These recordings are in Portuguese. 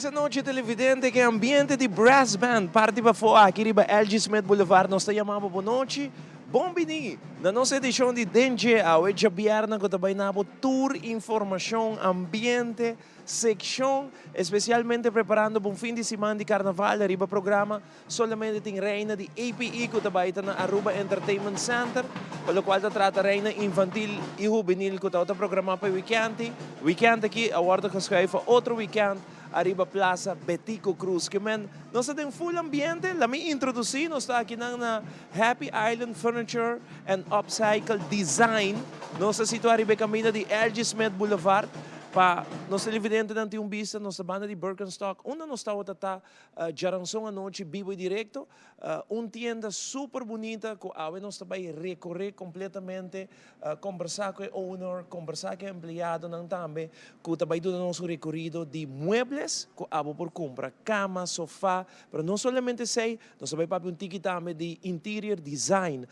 Feliz noche, televidente, que ambiente de brass band. Parte para fora aqui riba LG Smith Boulevard. Nós chamamos boa noite. Bom bini. Na nossa edição de DNG, a hoje bierna que também nabo tour, informação, ambiente, secção, especialmente preparando um fim de semana de carnaval, riba programa. Solamente tem reina de APE que também está na Aruba Entertainment Center, pelo qual trata reina infantil e juvenil que está programa para weekend. Weekend aqui, a hora que escreve outro weekend. Arriba Plaza Betico Cruz. Que men, nós temos full ambiente. Let me introduce. Nós está aqui na Happy Island Furniture and Upcycle Design. Nós está situado arriba caminho de LG Smith Boulevard. Pa nós televidente não tem vista, nossa banda de Birkenstock, onde nós estamos Jaranson à noite, vivo e direto, tienda super bonita, que nós também recorrer completamente, conversar com o owner, conversar com o empregado, também, que também do nosso recorrido de muebles, que por compra, cama, sofá, mas não somente sei, nós também para ticket também de interior design,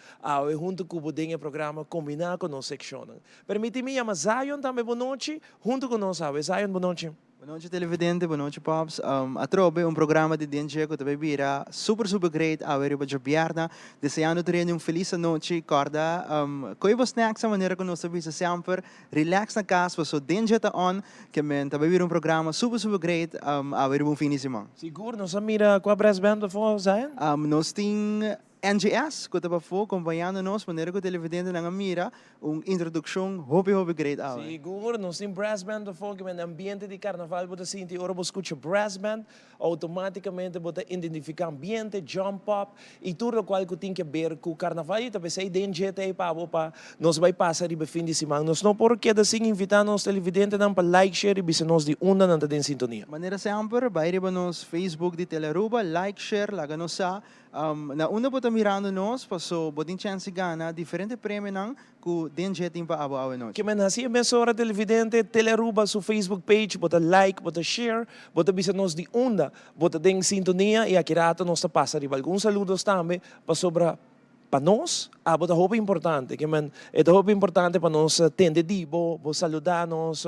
junto com o programa, combinar com nossa seção. Permite-me chamar Zion também, boa noite, junto conosco, Zion, boa noite. Boa noite, televidente. Boa noite, Pops. Atrobe, programa de DNG que também vira super great. A ver, para bierna. Desejando ter feliz noite. Corda, coi vos snacks a maneira que nós sabemos sempre. Relax na casa, so DNG tá on. Que men também vira programa super great. A ver, fim de semana. Seguro, nós mira qual brass band for Zion? Nós tem NGS, que estava acompanhando-nos, maneira que o televidente não mira, introdução, hobby great. Seguro, nós temos brass band do folk, no ambiente de carnaval, você sente, ora você escuta brass band, automaticamente você identifica ambiente, jump up, e tudo o qual que tem que ver com o carnaval, e também sei, DNG, para nós vai passar o fim de semana. Nós não por que assim invitar nos televidentes para like, share, e bisa nós de onda não tem sintonia. Maneira sempre, vai riba nos Facebook de Teleruba, like, share, laga nos sa, na una bota mirando nos, passou botin chance gana diferente prêmio nang ku DNG tim pa abo nos. Que men assim emissora televidente Teleruba su Facebook page, bota like, bota share, bota bisa nos de onda, bota den sintonia e akirato nos ta passa riba alguns saludos também para sobra para nós, bota roupa importante, que men é roupa importante para nós tende di bo saludar nos,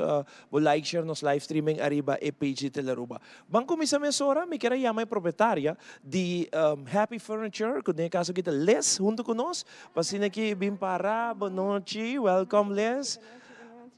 bo like share nos live streaming arriba e page de Teleruba. Banco misa mesora, me quero chamar proprietária de Happy Furniture, que no caso kita Les junto com nós, pasina aqui bim para, boa noite, welcome Les.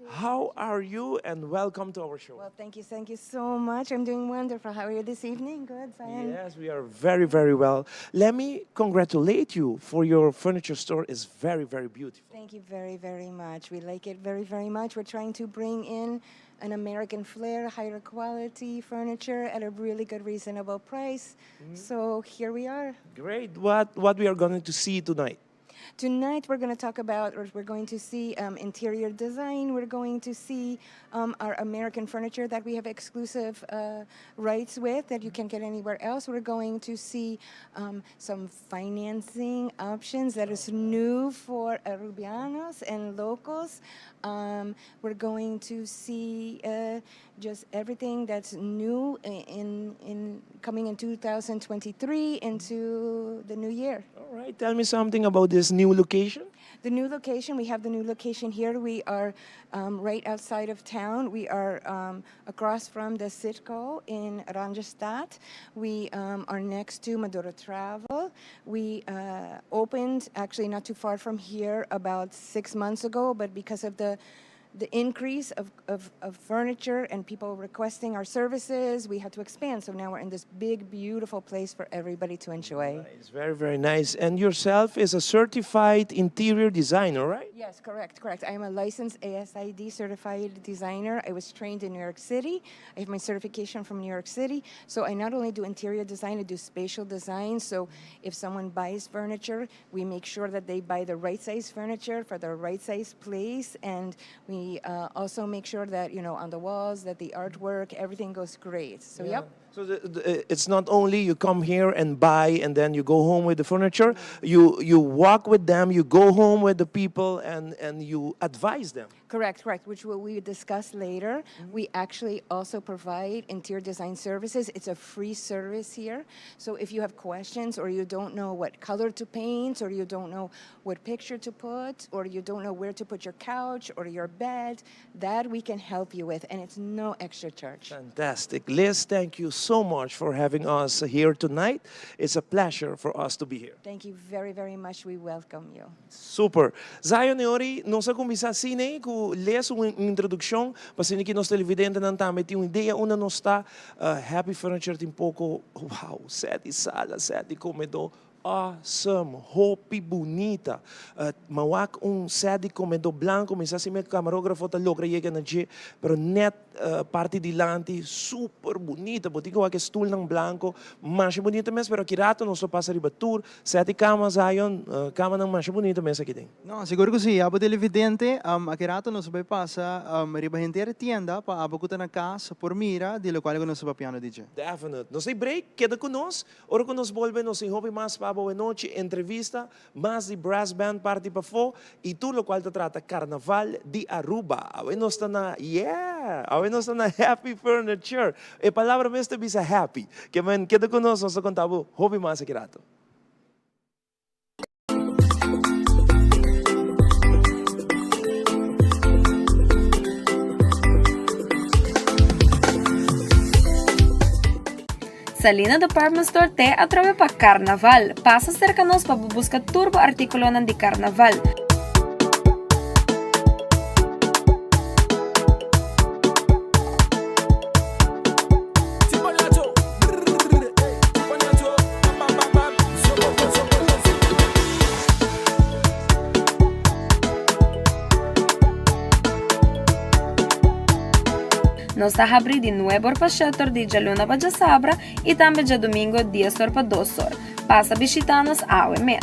How are you and welcome to our show? Well, thank you so much. I'm doing wonderful. How are you this evening? Good, Zion? Yes, we are very well. Let me congratulate you for your furniture store is very beautiful. Thank you very much. We like it very much. We're trying to bring in an American flair, higher quality furniture at a really good, reasonable price. So here we are. Great. What we are going to see tonight? Tonight we're going to talk about, or we're going to see interior design. We're going to see our American furniture that we have exclusive rights with that you can't get anywhere else. We're going to see some financing options that is new for Arubianos and locals. We're going to see just everything that's new in coming in 2023 into the new year. All right. Tell me something about this new location. The new location, we have the new location here. We are right outside of town. We are across from the Citgo in Randstad. We are next to Maduro Travel. We opened actually not too far from here about 6 months ago, but because of the increase of furniture and people requesting our services, we had to expand. So now we're in this big, beautiful place for everybody to enjoy. It's very nice. And yourself is a certified interior designer, right? Yes, correct. I am a licensed ASID certified designer. I was trained in New York City. I have my certification from New York City. So I not only do interior design, I do spatial design. So if someone buys furniture, we make sure that they buy the right size furniture for the right size place. And we also make sure that, on the walls, that the artwork, everything goes great. So, yeah. Yep. So it's not only you come here and buy and then you go home with the furniture. You walk with them, you go home with the people and you advise them. Correct, correct, which we discuss later. We actually also provide interior design services. It's a free service here. So if you have questions or you don't know what color to paint or you don't know what picture to put or you don't know where to put your couch or your bed, that we can help you with, and it's no extra charge. Fantastic. Liz, thank you so much for having us here tonight. It's a pleasure for us to be here. Thank you very, very much. We welcome you. Super. Januari, nós a começar assim, com Liz uma introdução, para que nós televidentes não também tem uma ideia, uma nós está Happy Furniture tem pouco, wow, 7 salas, 7 comedor, awesome, hopi bonita. Mawak set de comedor blanco, mas assim meu camarógrafo tá logra chega na G, pero net parte de lante super bonita, botigo que stool ng blanco, mais bonita mesmo, pero kirato não só passa riba tour, 7 camas ayon, cama ng mais bonita mesmo aqui tem. Não, seguro que sim. Abo televidente, aqui rato nós vai passar riba inteira tienda para abo kuta na casa por mira, de lo qual nós vai piano DJ. Definite. Nós tem break, queda conosco, ora que nós volvemos em hobby mais para a noite, entrevista, mais de brass band party para fora, e tudo o qual te trata Carnaval de Aruba. Awe nós está na, awe nós está na Happy Furniture. E palavra mesmo bisa happy. Que man, queda conosco, nós contamos hobby mais aqui rato. Salina Department Store te atreve para Carnaval. Passa cerca nós para buscar turbo artículo de Carnaval. Nós está abrindo de 9 horas para 7 horas de luna para sabra e também de domingo 10 horas para 2 horas. Passa visitar-nos ao mês.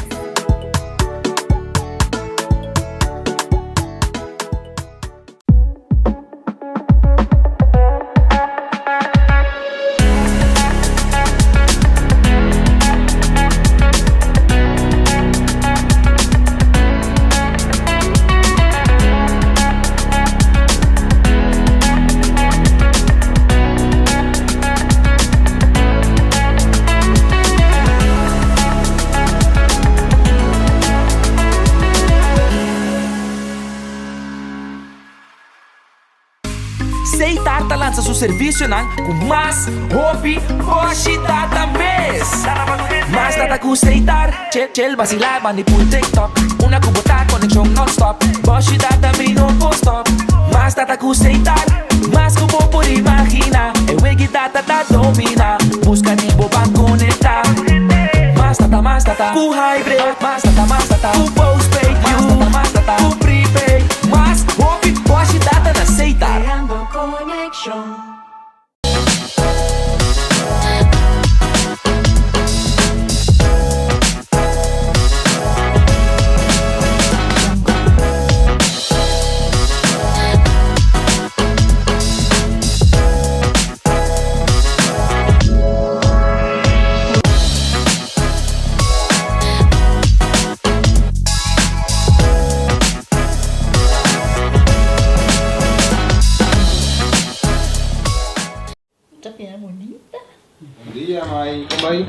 Seitarta lança seu serviço com mais hobby, hoje data mês. Mas data com Seitar, chel vacilar, mani por TikTok. Una kubota conexão non-stop, hoje data me no post-stop. Mas data com Seitar, mas como por imaginar, é wegi data da domina, busca tipo para conectar. Mas data, com hybrid, mas data, com postpaid, mas data, com prepaid, mas hobby, hoje data na Seitar. Connection. Bom dia, Mai. Como vai?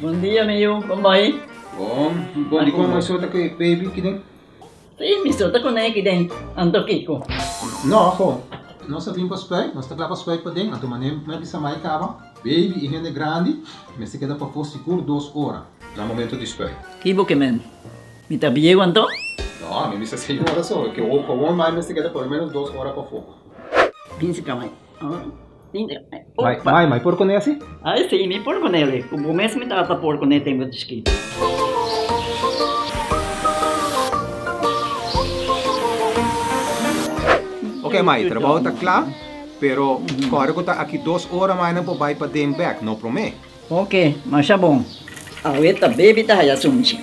Bom dia, meu. Como vai? Bom. Bom, di ko may suot ako baby kidding. Sim, me solta com aqui dentro. Ando Kiko. No, ako. Nós vim para spray, nós tá lá para spray para dentro. Então, manem, mas bisa mai kaba. Baby, e é grande, mas se queda para for seguro 2 horas. No momento de spray. Kibo que men. Me tá bem quanto? No, me bisa 6 horas só. Que o com mais, mas se queda por menos 2 horas para fogo. Pince kamay. Mai, por conhece? Ai, sim, me por com ele. O mês me trata por com ele, tem muito escrito. Ok, Mai, trabalho tá claro, pero agora que tá aqui 2 horas mais não pode para den back, não promete. Ok, mas tá bom. Aweta baby tá ya sumchi.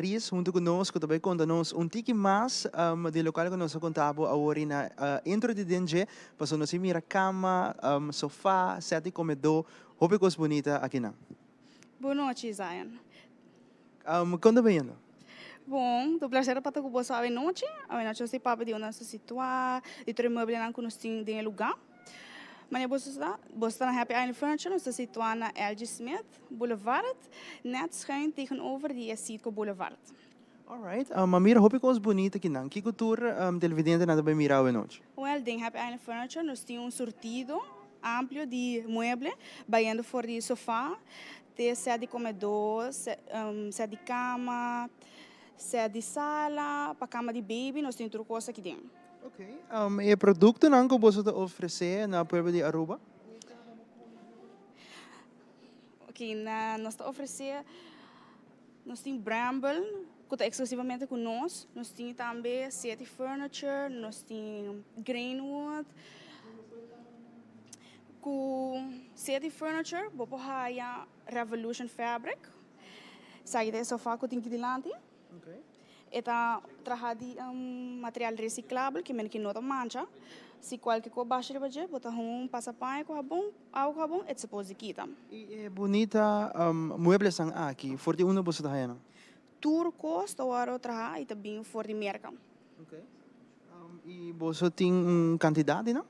Cris, junto conosco, também conta-nos um tique mais do local que nós contamos agora na intro de DNG, passou nós mira cama, sofá, sete comedor, houve coisa bonita aqui não. Boa noite, Zion. Conta bem, não? Bom, do prazer para tu boa a noite. A noite você pode de onde se situar, de ter meuble não conhece de lugar. Mas você na Happy Island Furniture, nós se situa na LG Smith Boulevard, net schuin tegenover die Sitco Boulevard. Alright, mas mira, houve coisa bonita aqui não. Que cultura televidente nada bem mirar a noite? Well, em Happy Island Furniture, nós temos sortido amplo de mueble, baiando for de sofá, de set de comedor, set de cama, set de sala, para cama de baby, nós temos tudo coisa aqui dentro. Ok. E produto não que você oferecer na pueblo de Aruba? Ok, nós oferecemos, nós temos Bramble, que está exclusivamente com nós temos também City Furniture, nós temos Greenwood. Com City Furniture, vou a Revolution Fabric, sai de sofá que tem aqui delante. Ok. Eta trabajado de material reciclável que menos que não mancha. Se qualquer coisa baixa de budget, bota passa pai com bom, algo bom, é depois quita. E é bonita muebles são aqui, forte uno você tá aí, Tudo custa o aro trabalho e também for de mercado. Ok. E você tem quantidade, não?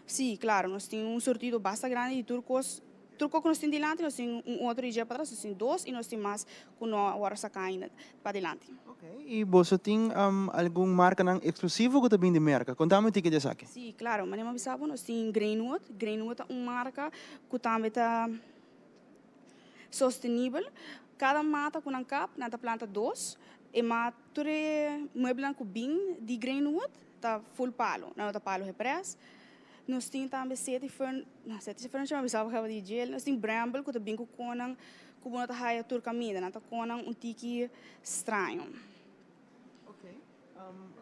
Sim, claro, nós temos sortido bastante grande de turcos. Turco que nós temos delante, nós temos outro dia para trás, nós temos dois e nós temos mais que nós agora sacamos para delante. Ok. E você tem alguma marca não exclusiva que também de marca? Contame o que dessa aqui. Sim, claro, mas nós sabemos nós temos Greenwood. Greenwood é uma marca que também está sustentável. Cada mata com um cap, na planta dois, e mata tudo meuble com bem de Greenwood, está full palo, não está palo repress. Nós temos também sete furniture, mas sabe que de gel. Nós temos Bramble, que também com conan, que não está aí a turca mida, não está conan tique estranho. Ok.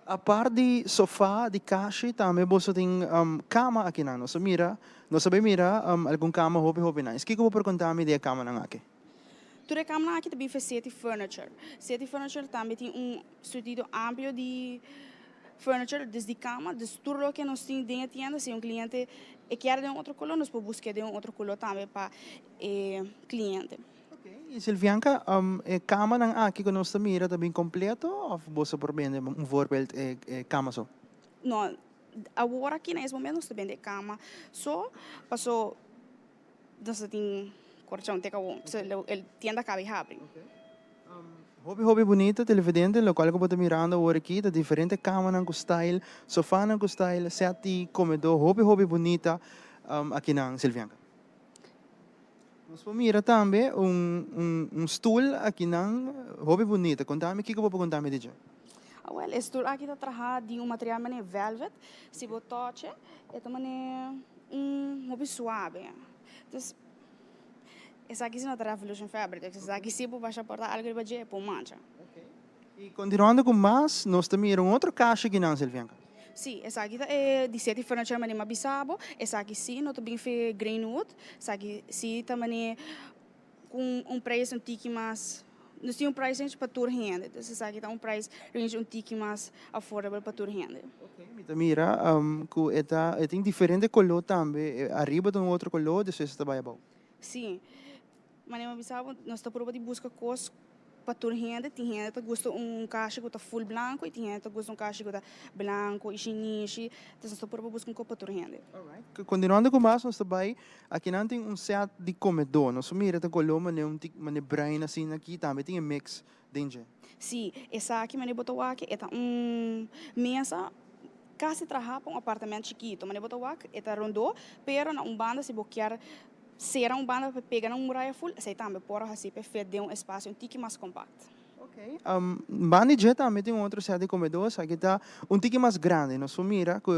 A par de sofá, de caixa, também você tem cama aqui não? Nós sabemos mira algum cama hobby não. O que eu vou perguntar me de cama não aqui? Tudo cama aqui também faz City Furniture. City Furniture também tem sentido amplo de furniture, desde cama, desde tudo que nós temos dentro da tienda, se cliente quer de outro color, nós podemos buscar de outro color também para cliente. Ok. E Silvianca, cama não aqui que nós mira também completo ou você por vender voorbeeld cama só? Não, agora aqui nesse momento nós também de cama, só passou, nós temos corchão, a tienda cabe abre. Hobby bonita, televidente, local que você mirando agora aqui, da diferente cama não com style, sofá não com style, sete comedor, hobby bonita aqui na Silvianca. Nós vamos mirar também stool aqui na hobby bonita. Contame o que eu vou contar me dizer. Well, esse stool aqui está trabalhado de material mané velvet, se você toque, é mané hobby suave. Então, essa aqui não é Revolution Fabric, essa aqui se você baixar porta algo de budget é por mancha. Okay. E continuando com mais, nós também temos outra caixa aqui na Silvianca. Sim, essa aqui é de sete furniture mané mabisabo, essa aqui sim, nós também fez Greenwood, essa aqui sim também com preço tique mais, nós temos preço para tour renda, então essa aqui tem preço range tique mais affordable para tour renda. Ok, então mira, tem diferente color também, arriba tem outro color, depois está bem. Sim. Mas nós estamos de buscar coisas para toda gente. Tem gente que gosta caixa que está full branco e tem gente que gosta caixa que está branco e chinês. Então nós estamos buscando para toda gente. Alright. Continuando com mais, nós também aqui não tem set de comedor. Nós mira tem color, mas brain assim aqui também tem mix dentro. Sim, essa aqui mas botou aqui é mesa quase trabalha para apartamento chiquito. Mas botou aqui é rondô, pero na banda se boquear será banda para pegar uma muralha full, sei também porra assim para fazer espaço tique mais compacto. Ok. Bani já também tem outro set de comedor, essa aqui está tique mais grande. Nós mira que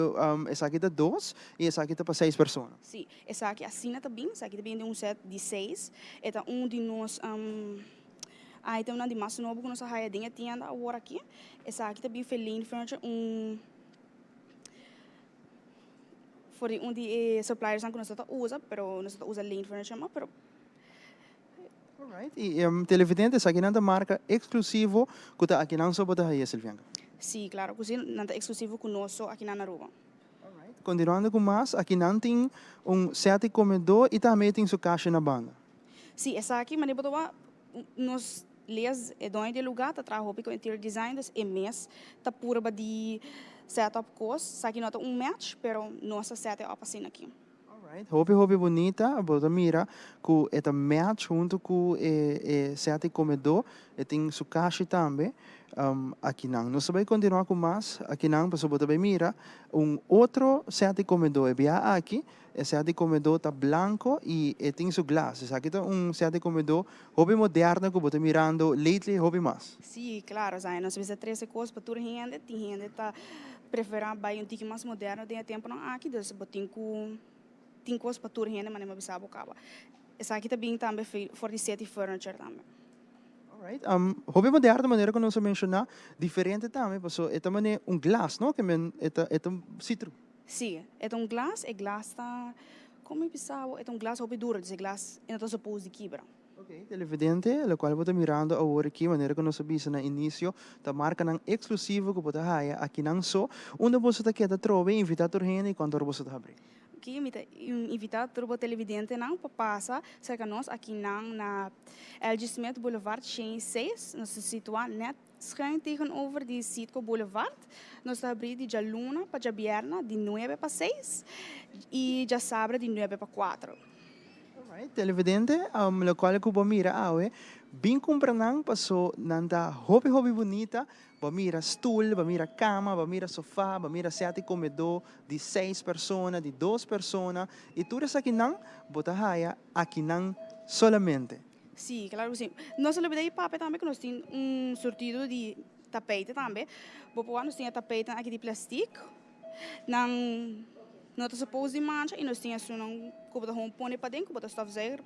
essa aqui está 2 e essa aqui está para 6 pessoas. Sim, essa aqui assina também, essa aqui também tem set de 6. É de nós aí tem de mais novo que nós raia dentro da tienda agora aqui. Essa aqui também feliz furniture for de suppliers que nós usa, pero nós usa lean furniture, pero Alright. E televidente, sa kinanta marca exclusivo kuta aqui não só bota aí, Silvianga. Sim, claro, così não é exclusivo conosco aqui na Aruba. Continuando com mais, aqui não tem sete comedor e também tem sua caixa na banda. Sim, essa aqui, mas depois nós les é dono de lugar, tá trabalhando com interior design, das mês, tá pura de setup cost, sa aqui nota match, pero nossa setup assim aqui. Alright. Hobby bonita, bota mira que esta match junto com sete comedor e tem sua caixa também. Aqui não. Nós vamos continuar com mais. Aqui não, para bota bem mira outro sete comedor. É aqui, esse sete comedor tá branco e tem seu glass. Aqui tá sete comedor hobby moderno que bota mirando lately hobby mais. Sim, claro, sai, nós vamos três coisas para toda gente, tem gente tá preferir bem um tique mais moderno, tem tempo não aqui, dus botin com tem coisas para toda gente, mas não sabe o que essa aqui também for de sete furniture também. Alright. Hobby moderno maneira que nós mencionar diferente também, porque é também glass, não? Que é citro. Sim, é glass, tá como é pensava, é glass hobby duro, esse glass não tá suposto de quebrar. Ok, televidente, o qual você mirando agora aqui, maneira que nós sabemos no início, da marca não exclusivo que você haya aqui não só, onde você está queda trove, invitar a gente e quando você está abrir. Aqui, invitar todo o televidente não para passar cerca nós aqui na LG Smith Boulevard 6, nós se situamos net schuin tegenover die Sitco Boulevard. Nós abrimos de Jaluna para Jabierna de 9 para 6 e de Sabra de 9 para 4. Alright, televidente, o qual que você mira, bem compranang passou nanda hobby bonita, ba mira stool, ba mira cama, ba mira sofá, ba mira sete comedor de 6 pessoas, de 2 pessoas, e tudo isso aqui não, bota haya aqui não solamente. Sim, claro que sim. Nós olvidamos papel também que nós temos sortido de tapete também. Boa, nós temos tapete aqui de plástico. Não está suposto de mancha e nós temos um cubo de pôr para dentro, bota stofzuiger.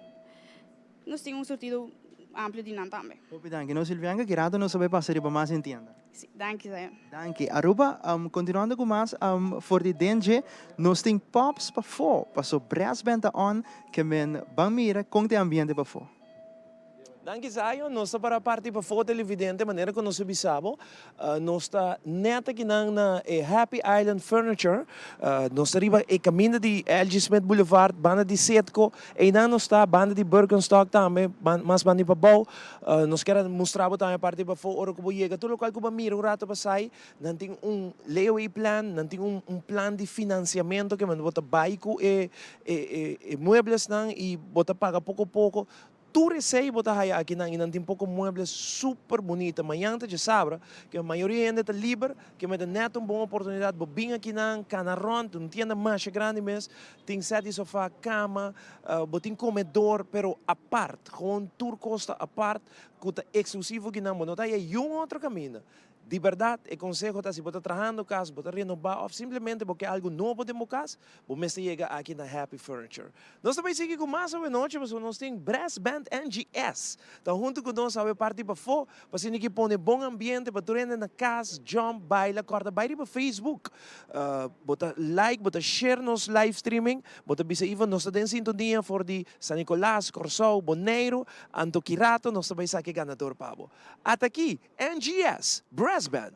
Nós temos sortido amplo de nan também. Danke. Nós Silvianga, que nós sabemos passar para mais entenda. Sim, danke, Zé. Danke. Aruba, continuando com mais, for the DNG, nós temos pops para fora, para o brass band on, que men bamira com o ambiente para fora. Danke Zion, nós para a parte para fora televidente, maneira que nós sabemos, nós está neta que na Happy Island Furniture, nós arriba e caminho de LG Smith Boulevard, banda de Setco, e não nós está banda de Birkenstock também, mas banda para Bau, nós queremos mostrar também a parte para fora, ora que vou chegar, tudo o qual que vou mirar um rato para sair, não tem layaway plan, não tem plan de financiamento que man bota baico e muebles não e bota paga pouco a pouco. Tu receio botar aqui não tem pouco muebles super bonita, mas antes de saber que a maioria ainda está livre, que me dá net uma boa oportunidade de vir aqui na Canaron, uma tienda mais grande mesmo, tem sete sofá, cama, tem comedor, pero a parte, com tour costa a parte, que é exclusivo que não está aí outro caminho. De verdade, eu aconselho que se você está trabalhando casa, você renovar, ou simplesmente porque algo novo de casa, você chega aqui na Happy Furniture. Nós também seguimos com mais uma noite, mas nós temos Brass Band NGS. Então, junto com nós, a partir para fora, para você que põe bom ambiente, para você na casa, jump, baila, corta, baile para Facebook. Bota like, bota share nos live streaming, bota bisa even, nós estamos em sintonia for de San Nicolás, Corsou, Boneiro, Antoquirato, nós também aqui ganador, Pablo. Até aqui, NGS, Brass Band.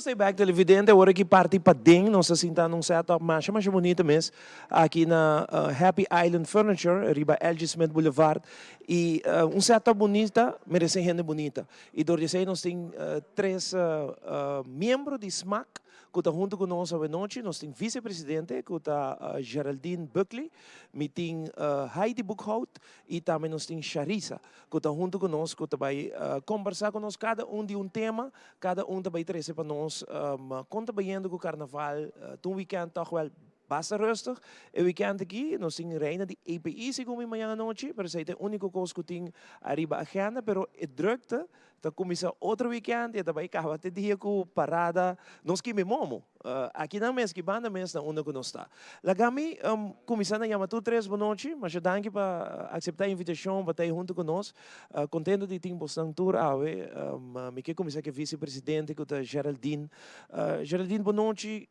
nós temos back televidente, agora que parte para dentro, nós estamos num setup mais bonito mesmo, aqui na Happy Island Furniture, riba LG Smith Boulevard, e um setup bonita, merece gente bonita. E door isso nós temos três membros de SMAC, que está junto conosco hoje noite, nós temos vice-presidente, que está Geraldine Buckley, nós temos Heidi Buchhout, e também nós temos Charissa, que está junto conosco, que vai conversar conosco, cada de um tema, cada vai trazer para nós, conta bem com o carnaval, um weekend toch wel basta rustig. E weekend aqui, nós temos reina de EPI, segundo amanhã à noite, mas é a única coisa que tem arriba a agenda, mas é drukte. Então começa outro weekend e também acaba até dia com parada, nós que me momo. Aqui na mesa, que banda mesa, onde que nós está. Lagami, começando a chamar tu 3 boa noite, mas eu danke para aceitar a invitação, para estar junto conosco. Contento de ter bastante tour, me que começar que vice-presidente, que é Geraldine. Geraldine, boa noite.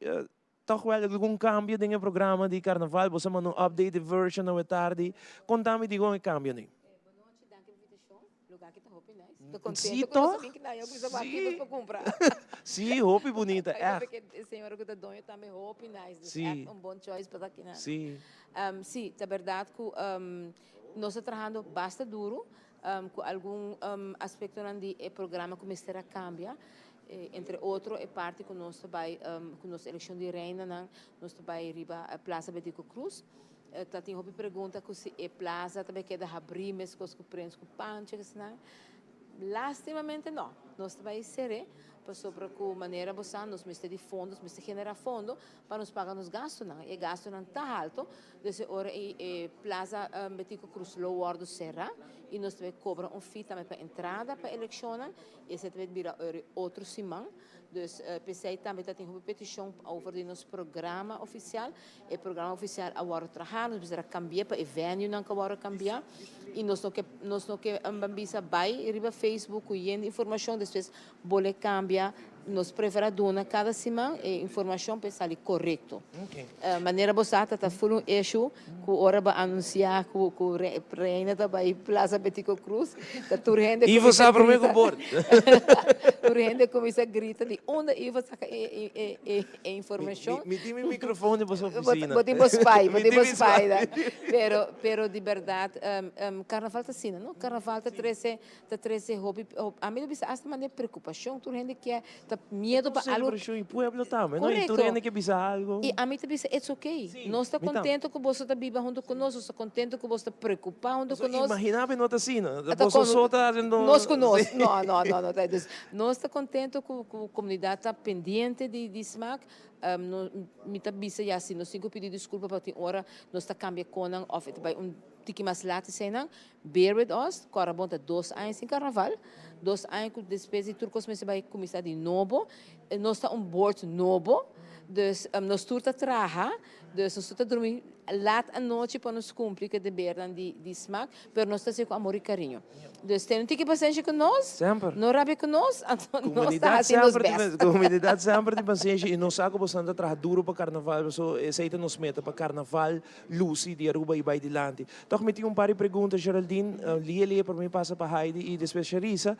Toch wel algum cambio no programa de carnaval, você mandou um update version na tarde. Contame de algum cambio, né? Boa noite, danke a invitação. Lugar que está muito nice. Estou contente Sim, com você vir que não, eu preciso aqui para comprar. Sim, roupa bonita, é. Porque a senhora que está dono também roupa nice. Sim. É bom choice para aqui, né? Sim. Sim, é verdade que nós estamos trabalhando bastante duro com algum aspecto do programa que começar a cambiar. Entre outros, é parte que nós vai com nossa eleição de reina, nós vai riba a Plaza Betico Cruz. Tem uma pergunta que se é plaza também quer abrir, mas com os prens com pancha, que senão lastimamente não. Nós vai ser para sobre a maneira você nós mexer de fundos, mas generar fundo para nos pagar os gastos não. E gasto não tá alto, desse hora Plaza Betico Cruz lower do serra e nós vai cobrar fee também para entrada para eleição e esse vai virar outro simão. Dus PC também tem uma petição over de nosso programa oficial. E programa oficial agora trabalhar, nós precisamos cambiar para o venue não agora cambiar. E nós não que ambisa vai riba Facebook e informação depois bole cambia. Nós preferimos cada semana e informação para sair correto. Okay. Maneira bosata tá full issue que hora ba anunciar que reina da vai Plaza Betico Cruz. Tá turrende. E você sabe para mim bordo. Turrende começa a gritar de onde e você saca informação. Me dê o microfone para sua oficina. Podemos pai, pero de verdade carnaval tá assim, não? Carnaval tá 13 hobby. A mim não bisa hasta maneira preocupação, turrende que é tá medo para algo. Em pueblo também, não? E tu rende que bisa algo. E a mim também it's okay. Sim, nós está contente que você está viva junto conosco, está contente que você está preocupado junto conosco. Imaginava não assim, você só está fazendo. Nós conosco, não. Nós está contente que a comunidade está pendente de SMAC. Me está bisa já assim, nós temos que pedir desculpa para ter hora, nós está cambiando com of it by tiki mais late zijn bear with us, corabonta 2 anos em carnaval, 2 anos com despesa e turcos mas vai começar de novo, nós está board novo, dus nós turta traha, dus nós turta dormir laat à noite para nos cumprir que deveram de SMAC, mas nós está com amor e carinho. Dus tem tiki paciência com nós, sempre. Não rabe com nós, nós está assim nos best. Comunidade sempre de paciência e nós saco bastante trabalho duro para carnaval, so aceita nos meta para carnaval, Lucy de Aruba e vai dilante. Então me tinha par de perguntas, Geraldine, lia para mim passa para Heidi e depois Charissa.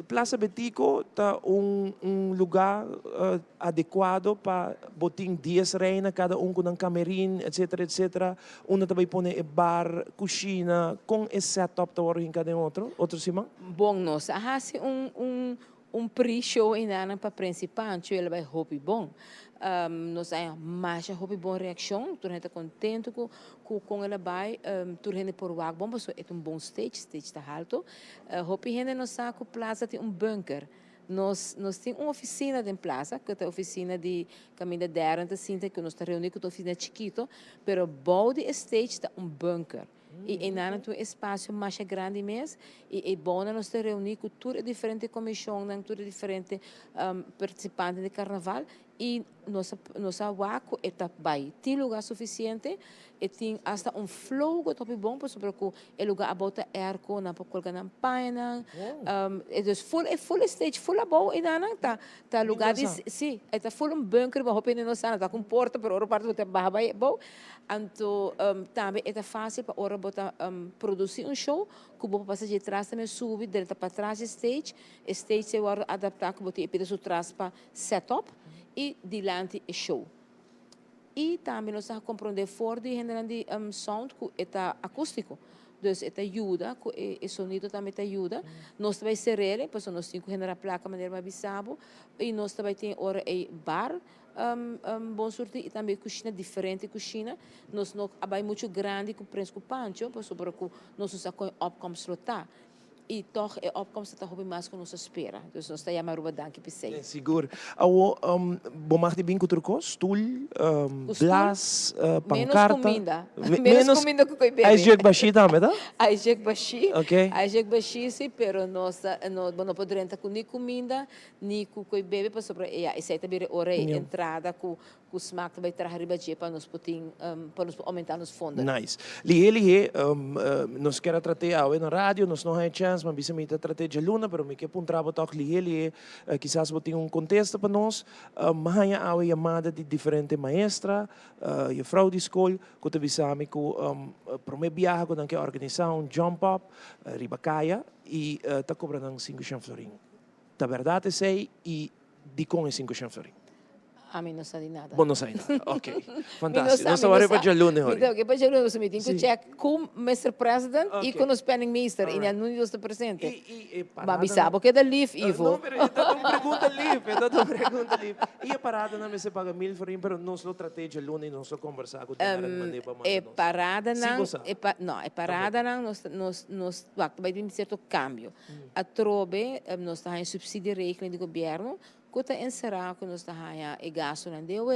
Plaza Betico tá lugar adequado para botar 10 reina, cada com um camerim, etc. Onde também põe bar, cozinha, com esse setup em cada outro cima? Bom, nós há pre-show ainda para principante, ele vai hobby bom. Nós temos mais hobby bom reação, tu está contente com ele vai, tu rende por o bom, mas é bom stage está alto. Hobby rende nós saco plaza tem bunker. Nós temos uma oficina de plaza, que é a oficina de caminho de assim, que nós estamos reunidos com a oficina chiquito, pero bom de stage está bunker. E ainda tem um espaço mais grande mesmo, e é bom nós nos reunir com todas diferentes comissões, todas diferentes participantes de carnaval, e nossa waco está bem. Tem lugar suficiente e tem hasta flow que é bom, porque o lugar a bota airco na para colocar na paina. É full stage, full a boa e não tá lugar de sim, está full bunker, mas hoping não está com porta para outra parte botar barra bom. Então também é fácil para ora botar produzir show que o passa de trás também subir direto para trás stage se vai adaptar que botar pedaço trás para setup e dilante é show. E também nós temos que compreender fora de generando sound que é acústico. Então, isso ajuda, o sonido também ajuda. Nós também serele, porque nós temos que generar placa de maneira mais bizarra. E nós também temos hora bar, bom sorte, e também cozinha diferente cozinha. Nós não é muito grande com preço com pancho, porque nós usamos opkomst lotar. E toch é opkomst dat hobby mais que nós espera. Dus nós estamos a dank para você. Seguro. Bom mag die winkel truco, stoel, glas, pancarta. Menos comida que eu bebo. Aí je baixi também, tá? Aí je baixi. Ok. Aí je baixi, sim, pero nós não podemos com nem comida, nem com que bebe, para sobre essa aí também hora entrada com o smaak vai trazer riba para nós aumentar nos fundos. Nice. Lihe, nós quer tratar na rádio, nós não temos chance, mas bisa me tratar de luna, pero me quer um trabalho toque lihe, quizás botem contexto para nós, mahanya awe chamada de diferente maestra, e frau de escola, que te bisame que prome viaja com que organizar jump up, ribacaia e tá cobrando 500 florin. Da verdade sei e de com 500 florin. A mim não sabe nada. Bom, não sai nada. Ok. Fantástico. Nós estamos para o Lune, Então, o que para o Lune, você me tem que check com o Mr. President e com o Spending Minister. E não está presente. Mas sabe o que é da Leaf, Ivo? Não, mas eu não pergunto Leaf. E a parada não me se paga 1000 florin, mas nós não tratei de Lune e nós não conversar com o É parada não. Não, é parada não. Nós vai ter um certo câmbio. A trobe, nós estamos em subsídio reikling do governo. Kota encerrar que nós estamos e gasto na DOA,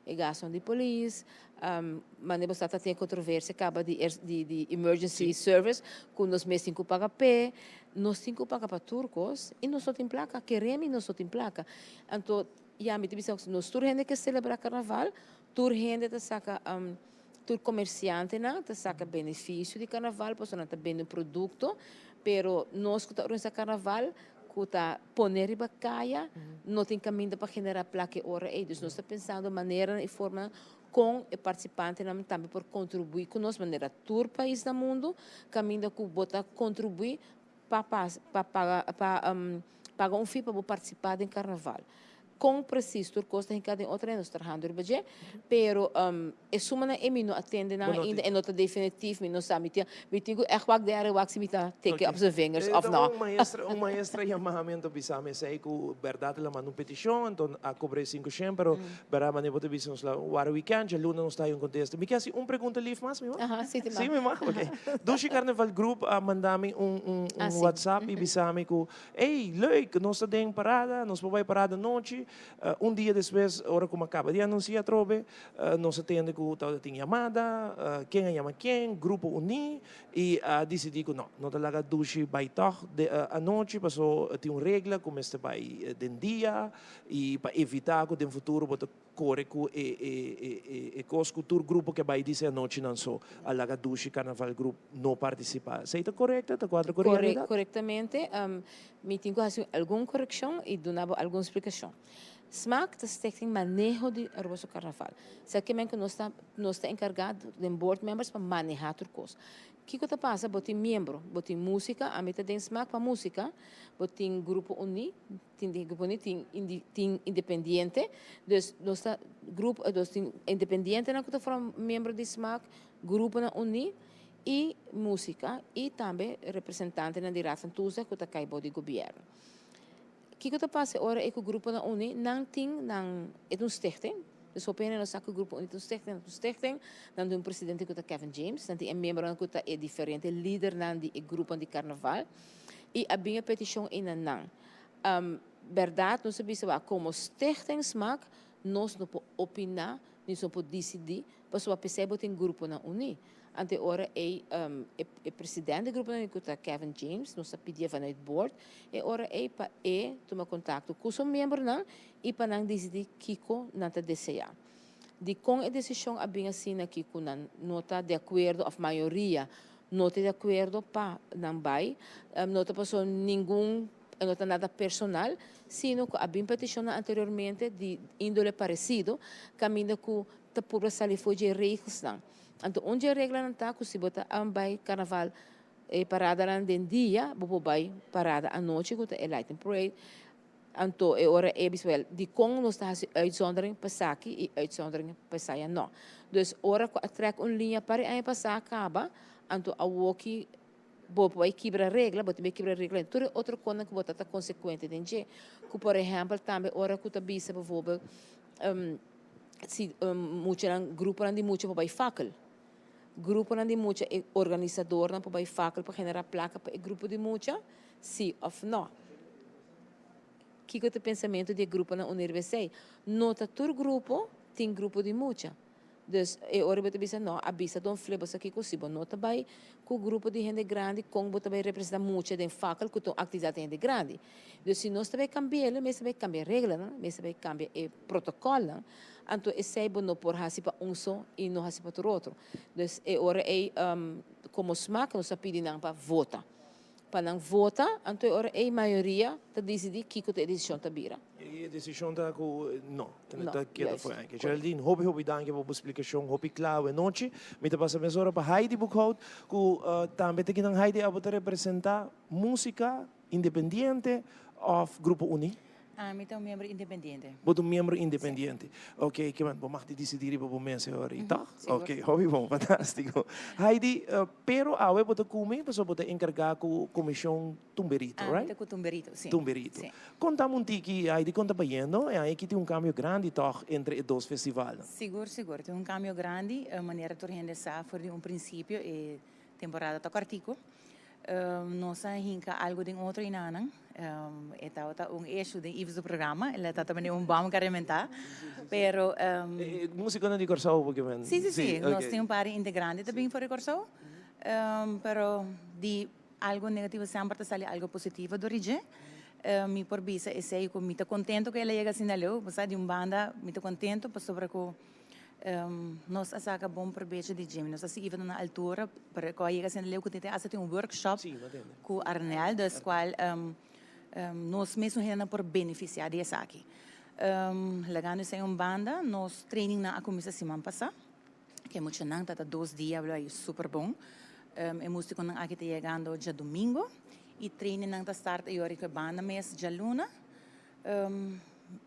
e gasto na polícia, mas nós estamos tendo controvérsia acaba de emergency service, que nós mesmos temos que pagar pé, nós temos que pagar para turcos e nós só temos placa, queremos e nós só temos placa. Então, me diz que nós turcos que celebrar carnaval, turcos que saca tur comerciante não, que saca benefício de carnaval, porque não está vendo produto, pero nós que estamos organizando carnaval que poner riba caia, não tem caminho para generar placa hora aí. Dus nós estamos pensando maneira e forma com o participante também por contribuir com nós maneira tour país do mundo, caminho que bota contribuir para pagar fee para participar do carnaval. Com preciso, tur costa em cada outra nós trabalhando o budget, pero é suma na não atende na ainda é nota definitivo, não sabe me tenho é qual der wax me tá take up the fingers of não. Maestra chamamento bisame sei que verdade la manu petição, então a cobre 500, pero para mane bote bisamos lá o weekend, já luna não está em contexto. Me quer assim pergunta livre mais, me Sim, me ok. Doce Carnaval Group mandame WhatsApp e bisame que ei, leuk, nós está em parada, nós vai parada noite. Dia depois, hora como acaba de anunciar, trobe, nós atende que tem chamada, quem chama quem, grupo uni, e decidi que não talaga duche vai tocar a noite, passou tem uma regra como este vai de dia, e para evitar que no futuro bota corre com e cultura grupo que vai dizer a noite não só, a laga duche carnaval grupo não participar. Sei tá correto, tá quadro correto? Corretamente, me tenho que fazer alguma correção e dar alguma explicação. SMAC está em manejo de arroz carnaval. Se que nós está encarregado de board members para manejar turcos. O que passa? Botem membro, botem música, a meta tem SMAC para música, botem grupo uni, tem independente, dus nós está grupo, tem independente na que for membro de SMAC, grupo na uni e música e também representante na direção tusa que está caibo de governo. O que passa agora é que o grupo na Uni não tem um stichting. Dus op een en ander grupo Uni tem um stichting. Dan tem presidente que é Kevin James. Dan tem membro que é diferente, líder do grupo de carnaval. E a minha petição é não. Verdade, nós sabemos como stichting smaak, nós não podemos opinar nisso pode decidir, para sua percebe tem grupo na uni. Ante ora é presidente do grupo na uni, Kevin James, nós pedia vanuit board, e ora para tomar contato com o membro não e para não decidir kiko não te desejar. De com a decisão a bem assim aqui com não está de acordo a maioria não está de acordo para não vai não está passou nenhum não está nada personal sino que a bem peticionou anteriormente de índole parecido caminho com a pura sali foi de regras não então onde a regra não está que se bota vai carnaval parada lá de dia bobo vai parada à noite com a lighting parade. Anto ora biswel di kong nos ta uitzondering pasaki e uitzondering pasaya no. Dus ora ko trek un linha para ai pasaka ba anto a woki bo poi quebra regla, bo te quebra regla. Tudo outro coisa que bota consequente denje. Ku por exemplo também ora ku ta bisa bijvoorbeeld si mucha grupo andi mucha bij fakkel. Grupo andi mucha organizador na bij fakkel para generar placa para grupo de mucha sim of no. Que é o pensamento de grupo na universidade? Nota todo grupo tem grupo de mucha. Dus ora você pensa não, a bisa don't flip aqui com sibo nota vai com o grupo de gente grande com você vai representar mucha de faculdade com atividade de gente grande. Dus se nós também cambiar, mas vai cambiar regra, mas vai cambiar protocolo. Então esse é bom por hasi para um só e não hasi para outro. Dus ora como smaak nós pedimos para votar. Para não votar, então ora a maioria está decidir que a decisão está vira. E a decisão está com não, Não, está queda juist. foi anche. Geraldine, hopi danke por explicação, hopi claro e noite. Me te passa mesora para Heidi Boekhout, que também tem que Heidi a botar representar música independente of grupo uni. Então, membro independente. Boto membro independente. Ok, que man, mag te decidir por mensen ahorita. seguro. Ok, hobby bom, fantástico. Heidi, pero awe boto kumi, paso boto encargar com comissão Tumberito, right? Então, com Tumberito, sim. Tumberito. Sim. Conta um tiki, Heidi, conta para yendo, e aí que tem cambio grande toch entre os dois festivais. Seguro. Tem cambio grande, a maneira de organizar foi princípio e temporada to Cartico. Nossa hinka algo de outro inanang. Então, eixo de Ives do programa, ele está também bom carrementar. Pero Música não de Corsau, porque man. sim. Okay. Nós temos um par integrante também fora Corsau. Pero de algo negativo sempre sai algo positivo do origem. Me por bisa esse aí com muito contento que ele chega assim ali, você de banda muito contento para sobre com nós saca bom para beijos de gym, nós assim even na altura para que chega assim ali que tem um workshop com Arnel, das qual nós mesmo ainda por beneficiar desse aqui. Lagando sem banda, nós training na a comissão semana passada, que é muito não, tá 2 dias, é super bom. E música não aqui chegando já domingo. E training não está start e hora que banda mês de luna.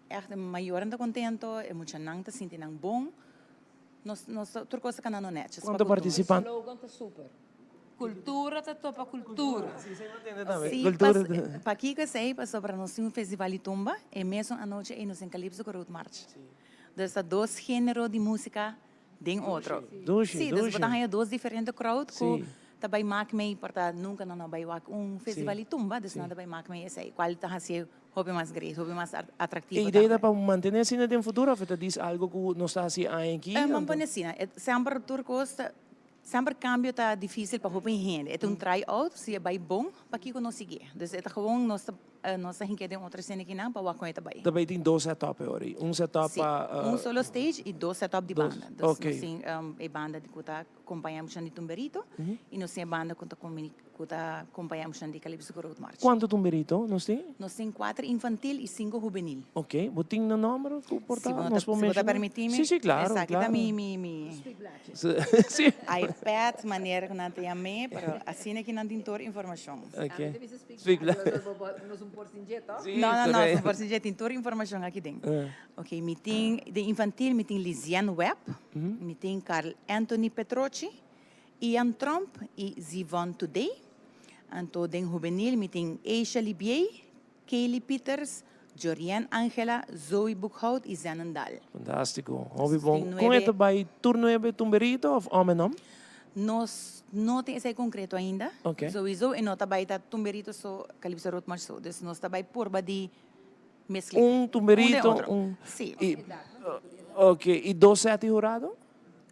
Echt maior anda contento, e muito não está sentindo bom. Nós tudo coisa que não é net. Quanto participantes? O slogan está super. Cultura está topa cultura. Sim, para aqui que sei, para nós um festival de tumba, e mesmo a noite e nos encalipso com o Road March. Dus dat 2 géneros de música de outro. Sim, dus we 2 diferentes crowd que também maak mee, porque nunca não vai festival de tumba, dus nada vai maak mee esse. Qual está assim, hobby mais great, hobby mais atrativo. E ideia para manter assim no futuro, ou diz algo que não está assim aqui? Mas assim, sempre turcos sempre cambio tá difícil para roupa gente. É try-out, se é bem bom, para que eu não seguir. Então, é gewoon nossa gente tem outra cena aqui não, para o que também. Também tem 2 setups agora. Setup para solo stage e 2 setups de banda. Então, okay. Nós tem banda que acompanhamos de Tumberito e nós tem banda que acompanhamos de Calypso Road March. Quanto Tumberito nós tem? Nós tem 4 infantil e 5 juvenil. Ok, botem no número que portar. Se você permitir-me. Sim, claro. Aqui está Sim. iPad, maneira que não tem a mim, mas assim é que não tem toda a informação. Ok. Speak Não, não, por si tem toda a informação aqui dentro. Ok, meeting de infantil, meeting Lisiane Webb, meeting Carl Anthony Petroci, Ian Trump e Zivon Today. Então, de juvenil, meeting Aisha Libier, Kaylee Peters, Joriane Angela, Zoe Boekhout e Zanendal. Fantástico. Hobby bom. Com isso vai turno é Tumberito ou homem? Nós não temos esse concreto ainda. Okay. Sowieso, e nós também está Tumberito, so Calypso Road March, so. Então, nós também por de mescla. Tumberito, Sim. Ok, e 2 sets jurado?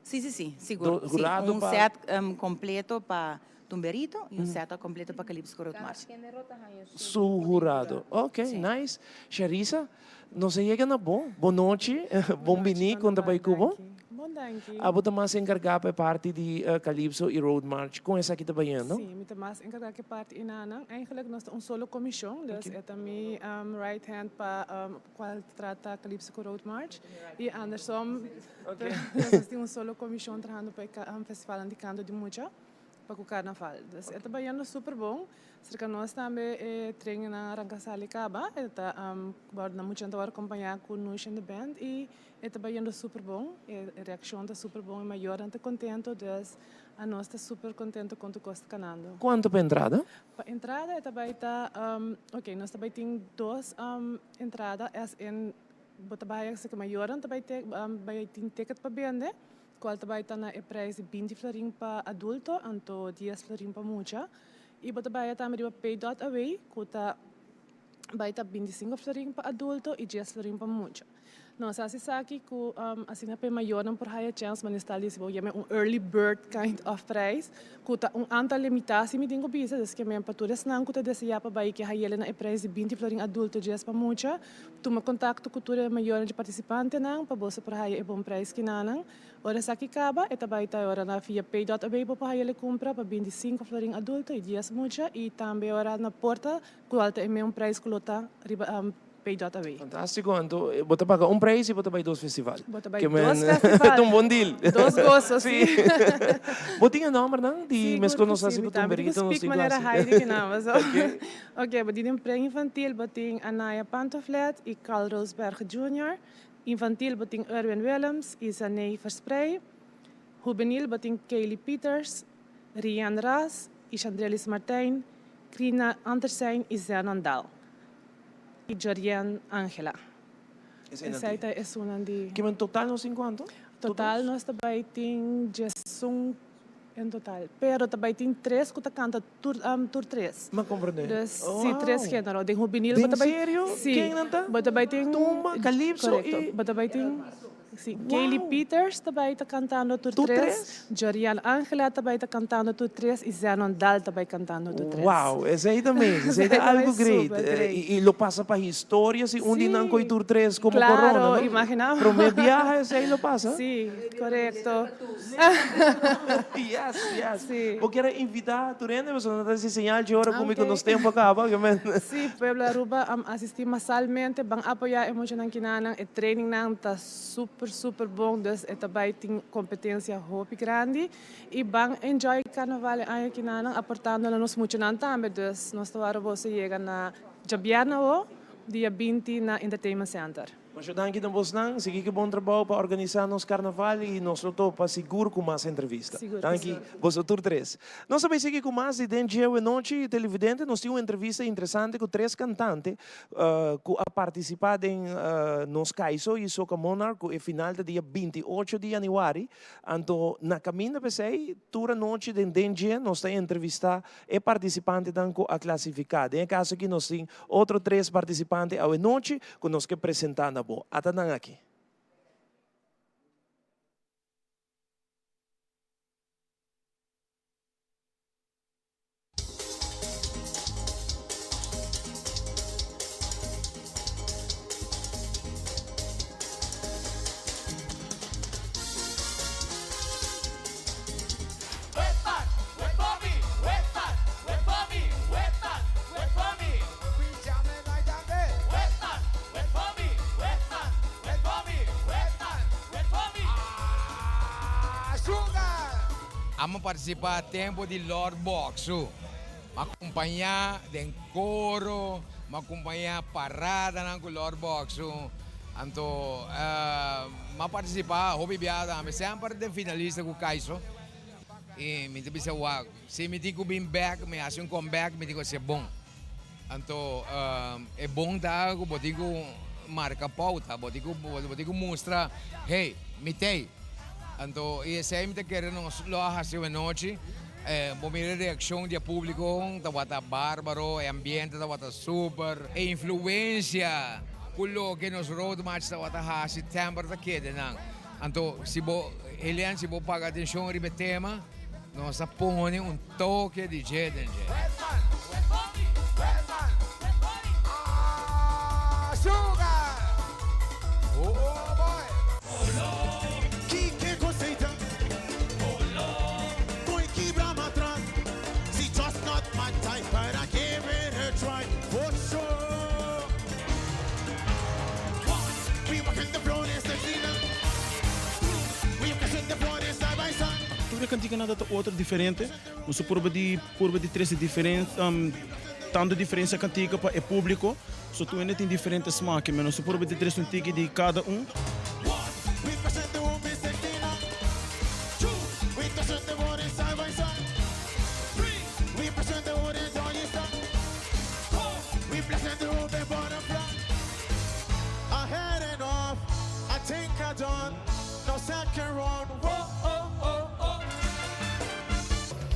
Sim, sim, sim, seguro. Sim, Jurado set completo para Tumberito e set completo para Calypso Corot March. Su jurado. Ok, Sim. nice. Sharisa, não sei que na bom. Boa noite. Bom bini, conta para Cuba. Bom, danke. A bota mais encarregada para parte de Calypso e Road March. Com essa aqui também, não? Sim, met de mas encarregada que parte inanang. Eigenlijk nós een solo comissão, dus é também right hand para qual trata Calypso Road March e andersom, nós temos solo comissão trabalhando para festival indicando de muita para o carnaval. Dus é também super bom. Cerca nós também treino na Rangasali Caba, está guarda na muita hora acompanhar com nós in the band e é também super bom. A reação está super bom e maior ante contento, dus a nós está super contento com o que está canando. Quanto para entrada? Para entrada é também tá ok, nós também tem 2 entradas, é em botabaia que maior também tem ticket para vender. Qual também está na preço de 20 florin para adulto, anto 10 florin para mucha. E botabaia também de pay dot away, que está vai estar 25 florin para adulto e 10 florin para mucha. Nós assim aqui que assim na pay maior não por higher chance, mas está ali se vou chamar early bird kind of price, que está antal limitado se me tenho bisa, das que me para todas não que deseja para vai que higher na preço de 20 florin adulto 10 para mucha. Toma contato com toda maior de participante não para você por higher é bom preço que não. Ora sa acaba, eta baita ora na via pay.away po pa ele compra para 25 florin adulto e 10 mucha e também ora na porta com alta é um preço que lota pay.away. Fantástico, então bota pagar preço e bota para 2 festivais. Bota para 2 festivais. É um bom deal. 2 gostos, sim. Botinha número não? De mês que nós fazemos com Tumberito não sei maneira Heidi que não, mas ok, botinha pré-infantil, botinha Anaya Pantoflet e Carl Rosberg Jr. Infantil boting Erwin Willems, Isanei Versprey. Juvenil boting Kaylee Peters, Rian Ras, Chandrelis Martijn, Krina Andersen e Zenon Dal. E Jorian Angela. Essa é uma de... Que em total nós em quanto? Total nós também tem 11 em total. Pero também tem 3 que canta tour 3. Mas compreender. Dus, sim, 3 gêneros. De juvenil, tem sério? Sim. Quem não tá? Também tem... Tumba, Calypso e... Também tem... Sim. Kaylee Peters também está cantando tour 3. Jorian Angela também está cantando tour 3. E Zenon Dal também cantando tour 3. Uau, esse aí também. Esse aí é algo great. E lo passa para histórias e onde não coi tour 3 como corona. Claro, imaginamos. Para o meu viagem, esse aí lo passa. Sim, correto. Yes. Sim. Eu quero invitar a Turene, mas não está esse sinal de hora comigo nos tempo acaba. Sim, Pueblo Aruba assistir massalmente, vão apoiar emocionante kinanang, e training nang está super bom, dus é também tem competência hopi grande e vão enjoy carnaval aí kinanang, aportando nos muito nan também, dus nós agora você chega na Januari, dia 20 na Entertainment Center. Mas eu danke dan vos nang, sige que bom trabalho para organizar nos carnaval e nós estou para seguro com mais entrevista. Danke, vos o tour 3. Nós também seguimos com mais de dia e noite televidente, nós temos uma entrevista interessante com 3 cantantes que a participar em nos Caiso e Soca Monarch e final do dia 28 de Januari. Então, na caminho para sei, toda noite de dia nós temos entrevistar e participante tanto a classificada. Em caso aqui nós temos outros 3 participantes à noite que nós que apresentar na boa. Até aqui. Vamos participar tempo de Lord Boxo. Acompanhar den coro, acompanhar parada com Lord Boxo. Então, participar, hobby biada, mas sempre de finalista com Caiso. E me diz se me digo bem back, me hace comeback, me digo ser bom. Então, é bom dar, eu digo marca pauta, eu digo mostrar, hey, me tem. Então, e sempre querendo lá fazer uma noite, bom a reação do público, tá bárbaro, o ambiente tá super, a influência kullo ke nos road match ta wata ha September ta kede nang. Anto sibo Elian sibo paga atenção ribe tema. Nossa pone un toque di Denje. Cantica nada outra diferente, você purba de três diferentes, tanto diferença cantica para o público, só tu ainda tem diferentes smaques, mas você purba de três tique de cada um.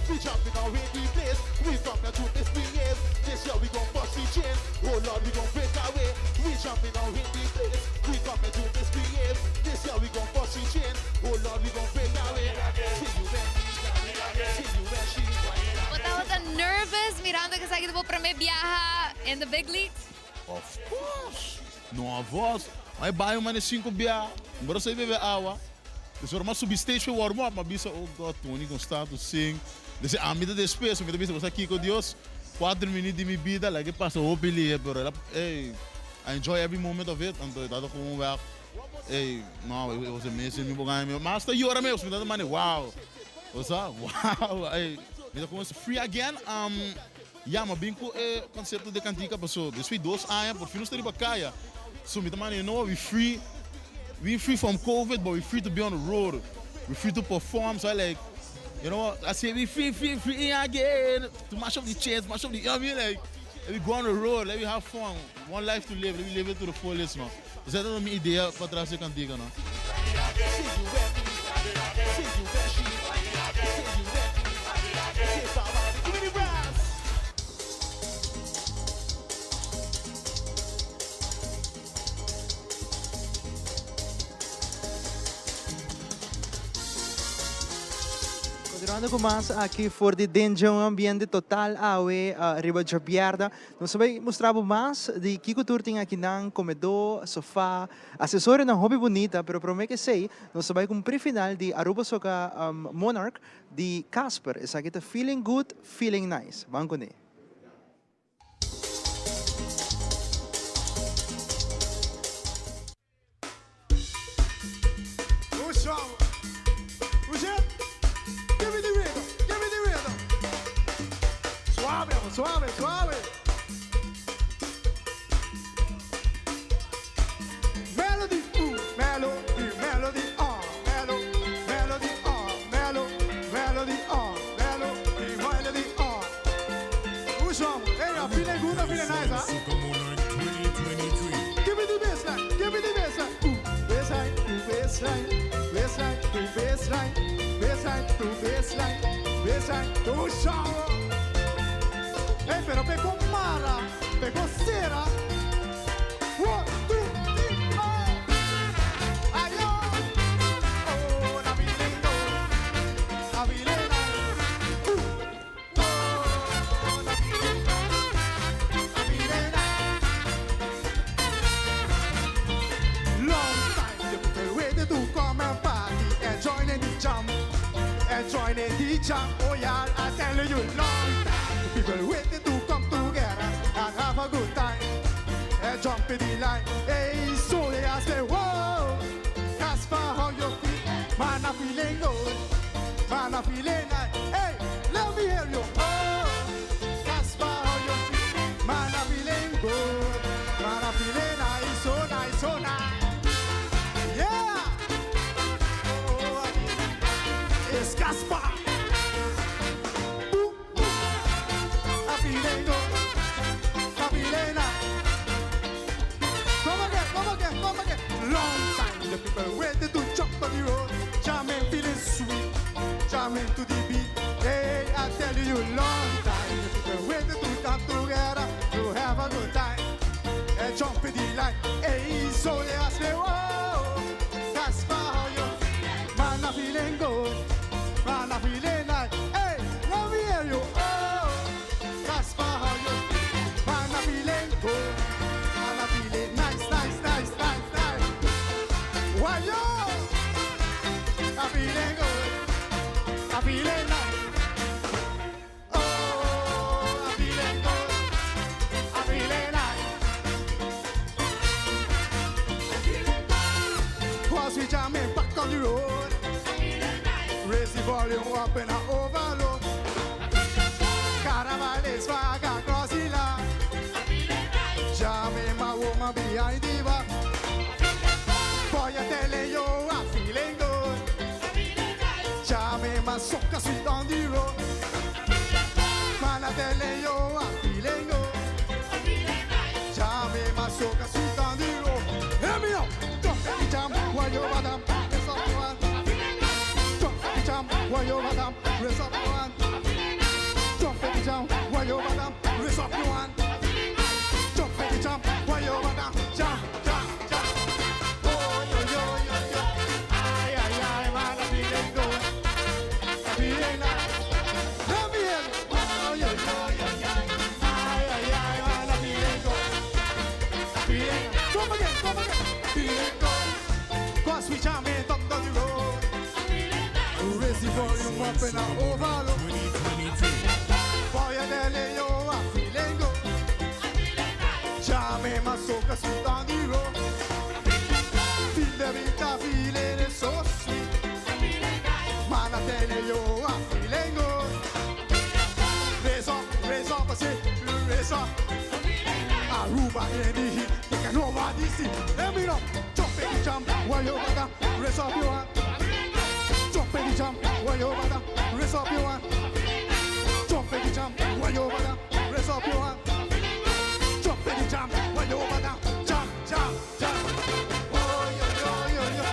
We jumping out in the place. We from the truth misbehave. This year we gon' bust the chain. Oh Lord, we gon' break away. We jumping out in the place. We from the truth misbehave. This year we gon' bust the chain. Oh Lord, we gon' break away. See you when see you when she. Estava tão nervous mirando que saída para me viajar in the big leagues. Of course. No voz. Mas vai uma 5 bia. Embora você bebe água. Dus we moeten stage warm up, maar bisa oh god, Tony kon staan te sing. Dus a mida de space, mida bisa, was aqui com Deus. 4 minutos de minha vida, like passa hope ali, pero hey, I enjoy every moment of it. And dat gewoon weg. Hey, no, it was amazing. Mi bogan mi master you me, was dat man, wow. Was that? Wow. Hey, mida gewoon free again. Ja, maar binko conceito de cantica passou. Dus we 2 anos, por fim nós temos bacaia. So mida man, you know, we free. We're free from COVID, but we're free to be on the road. We're free to perform. So I like, you know, I say we free again to mash up the chairs, mash up the, you know what I mean? Like, we go on the road, let me have fun. One life to live, let me live it to the fullest, no. Dus dat is mijn idee para trás de cantiga, no. Continuando com mais aqui for de dentro um ambiente total awe riba de Bierda. Nós vai mostrar mais de que cultura tem aqui nang comedor, sofá, acessório na hobby bonita, pero promete que sei, nós vai com pré-final de Aruba Soca Monarch de Casper. Essa aqui tá feeling good, feeling nice. Vamos com ele. Suave, suave. Melody, melody, melody, melody, melody, melody, melody, Who's wrong? Hey, I'm feeling good, I'm feeling nice, huh? Give me the bassline, give me the bassline. Bassline, bassline, bassline, bassline, bassline, bassline, bassline, who's wrong? Pero pegó Mara, pegó Cera. 1, 2, 3, Ayo. Oh, Navileno, Navilena. Oh, Navilena, Navilena. Long time the people waited to come and party and join in the jump, and join in the jump. Oh yeah, I tell you, long time people waited to and have a good time and jump in the line. Hey, so they ask me, whoa, Casper, how you feel? Man, I'm feeling good. Man, I'm feeling nice. Hey, let me hear you. Oh, Casper, how you feel? Man, I'm feeling good. Man, I'm feeling nice, so nice, so nice. Yeah. Oh, it's Casper. I'm feeling good. Come again. Long time the people waited to jump on the road, jamming, feeling sweet, jamming to the beat. Hey, I tell you, long time the people waited to come together to have a good time and jump in the line. Hey, so they ask me, oh, that's how you. Man, I'm feeling good. Man, I'm feeling nice. Hey, let me hear you. Oh, that's how you. Man, I'm feeling good. Man, I'm feeling nice, nice, nice, nice, nice. Why yo? I'm feeling good. I'm feeling nice. Oh, I'm feeling good. I'm feeling nice. Cause we jamming back on the road. Raise the volume up and I overload. Caravan is swag across the line. Jamming my woman behind the back. Boy, I'm telling you, I'm feeling good. Jamming my soca sweet on the road. Man, I'm telling you, I'm feeling good. Jamming my soca sweet on the road. Hear me out. Jump the jam, while you madam, raise up your hand. Jump the jam, while you madam, raise up your hand. Jump the jam, while you madam, raise up your hand. Jump the jam, while you madam, jump, jump, jump. Oh, yo, yo, yo, yo. Ay, ay, ay, man, I'm feeling good. I'm feeling nice. Let me hear you. Oh, yo, yo, yo, yo. Ay, ay, ay, man, I'm feeling good. I'm feeling nice. Come again, come again. Feeling good. Cause we jamming down the road. Raise the volume up and I overload. Boy, I'm telling you, I'm feeling good. Jamming my soca sweet on the road. Feel the beat, I'm feeling it so sweet. Man, I'm telling you, I'm feeling good. Raise up, I say, raise up. Aruba in the heat, you can nobody see. Let me know. Jump in the jump, while you bada, raise up your hand. Jump in the jump, while you bada, raise up your hand. Jump in the jump, while you bada, raise up your hand. Jump in the jump, while you bada, jump, jump, jump. Oh, yo, yo, yo, yo.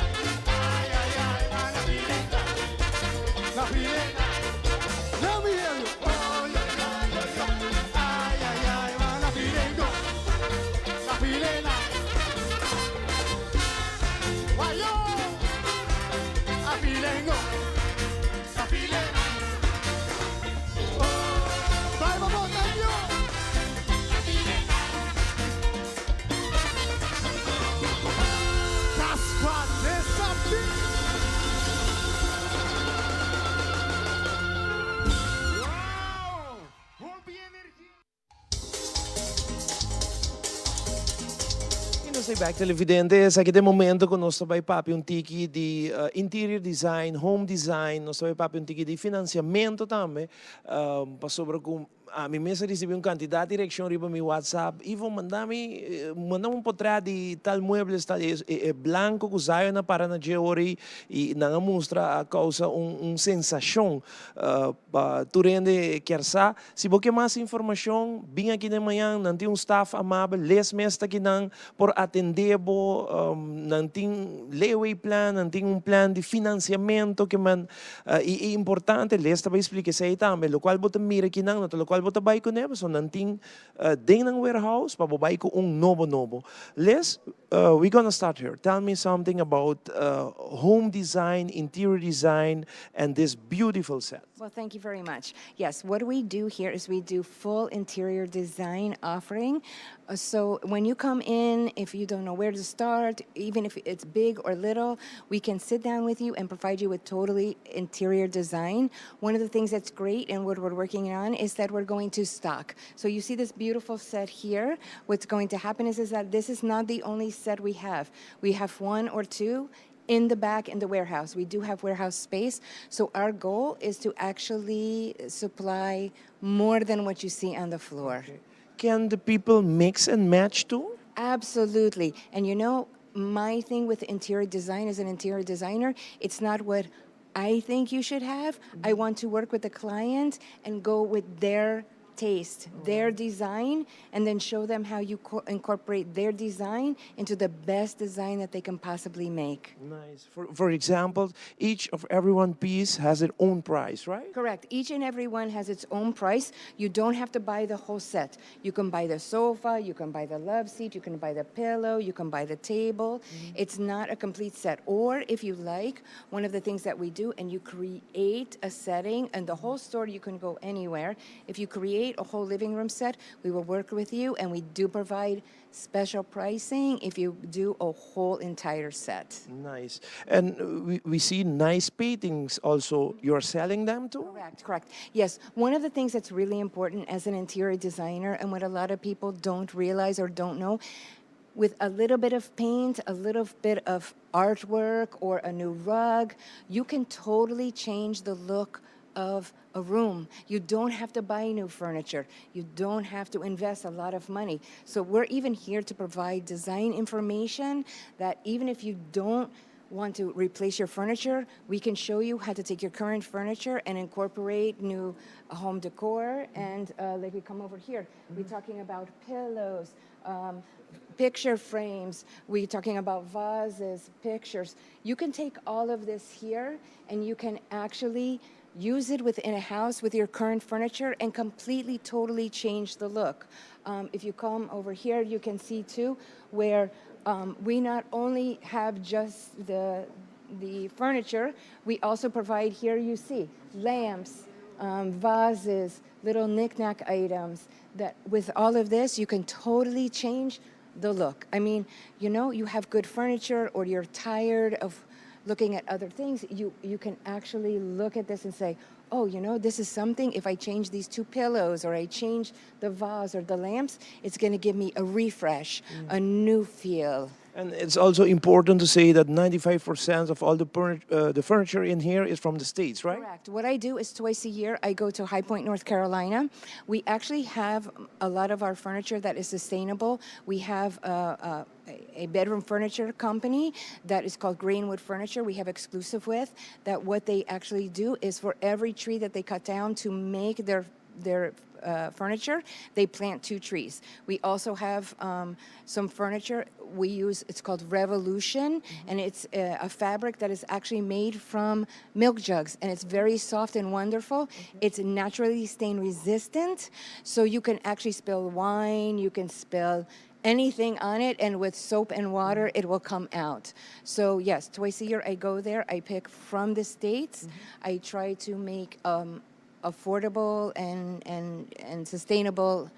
Ay, ay, ay, man, I'm feeling good. I'm feeling good. Let me hear you. Oh, yo, yo, yo, yo. Ay, ay, ay, man, I'm feeling good. I'm feeling nice. Why yo? I'm feeling good. I'm feeling nice. Oh, bye, bye, thank you. I'm feeling nice. That's what there's something. Wow! Buon energia. E nós estamos back televidentes, aqui tem momento que nós estamos papi um tiki de interior design, home design, nós estamos papi um tiki de financiamento também, para sobre com a mim mesmo recebi uma quantidade de direção riba meu WhatsApp e vou mandar um portrait de tal mueble está branco que usai na para na Januari e não mostra a causa sensação para tu rende quer sa se você mais informação bem aqui de manhã não tem staff amável les mestre aqui não por atender não tem leeway plan não tem plano de financiamento que man e importante les também explica isso aí também o qual você mira aqui não o qual bota bay ko neba so nanting ding ng warehouse pababay ko nobo. Les, we're gonna start here. Tell me something about home design, interior design, and this beautiful set. Well, thank you very much. Yes, what we do here is we do full interior design offering. So when you come in, if you don't know where to start, even if it's big or little, we can sit down with you and provide you with totally interior design. One of the things that's great and what we're working on is that we're going to stock. So you see this beautiful set here. What's going to happen is that this is not the only set we have. We have one or two in the back in the warehouse. We do have warehouse space. So our goal is to actually supply more than what you see on the floor. Okay. Can the people mix and match too? Absolutely. And you know, my thing with interior design as an interior designer, it's not what I think you should have. I want to work with the client and go with their taste, their design, and then show them how you incorporate their design into the best design that they can possibly make. Nice. For example, each of every one piece has its own price, right? Correct. Each and every one has its own price. You don't have to buy the whole set. You can buy the sofa, you can buy the love seat, you can buy the pillow, you can buy the table. It's not a complete set. Or if you like, one of the things that we do, and you create a setting, and the whole store, you can go anywhere. If you create a whole living room set, we will work with you, and we do provide special pricing if you do a whole entire set. Nice. And we see nice paintings also. You're selling them too? Correct. Yes, one of the things that's really important as an interior designer, and what a lot of people don't realize or don't know, with a little bit of paint, a little bit of artwork, or a new rug, you can totally change the look of a room. You don't have to buy new furniture. You don't have to invest a lot of money. So we're even here to provide design information that even if you don't want to replace your furniture, we can show you how to take your current furniture and incorporate new home decor. And like we come over here, we're talking about pillows, picture frames, we're talking about vases, pictures. You can take all of this here and you can actually use it within a house with your current furniture and completely, totally change the look. If you come over here, you can see too where we not only have just the furniture, we also provide here, you see, lamps, vases, little knick-knack items, that with all of this, you can totally change the look. I mean, you have good furniture or you're tired of looking at other things, you can actually look at this and say, oh, this is something, if I change these two pillows or I change the vase or the lamps, it's going to give me a refresh, a new feel. And it's also important to say that 95% of all the furniture in here is from the States, right? Correct. What I do is twice a year, I go to High Point, North Carolina. We actually have a lot of our furniture that is sustainable. We have a bedroom furniture company that is called Greenwood Furniture. We have exclusive with that. What they actually do is for every tree that they cut down to make their furniture, they plant 2 trees. We also have some furniture we use, it's called Revolution, and it's a fabric that is actually made from milk jugs, and it's very soft and wonderful. It's naturally stain resistant, so you can actually spill wine, you can spill anything on it, and with soap and water, it will come out. So yes, twice a year I go there, I pick from the States. I try to make affordable and sustainable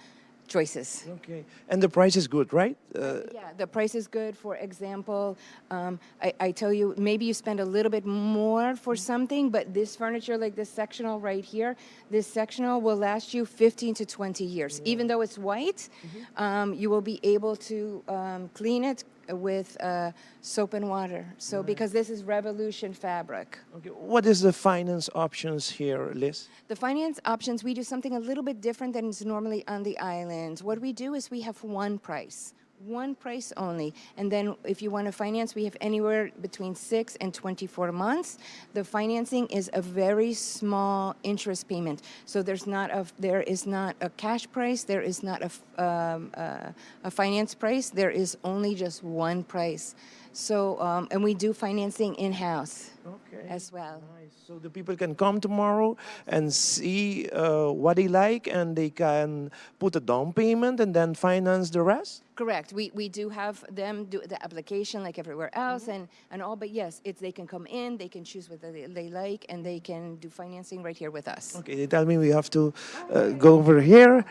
choices. Okay. And the price is good, right? Yeah, the price is good. For example, I tell you, maybe you spend a little bit more for something, but this furniture, like this sectional right here, this sectional will last you 15 to 20 years. Even though it's white, you will be able to clean it with soap and water. So because this is Revolution fabric. Okay. What is the finance options here, Liz? The finance options, we do something a little bit different than is normally on the island. What we do is we have one price only. And then if you want to finance, we have anywhere between 6 and 24 months. The financing is a very small interest payment. So there is not a cash price, there is not a finance price, there is only just one price. So, and we do financing in-house as well. Nice. So the people can come tomorrow and see what they like, and they can put a down payment and then finance the rest? Correct. We do have them do the application like everywhere else and all, but yes, they can come in, they can choose what they like, and they can do financing right here with us. Okay, they tell me we have to go over here.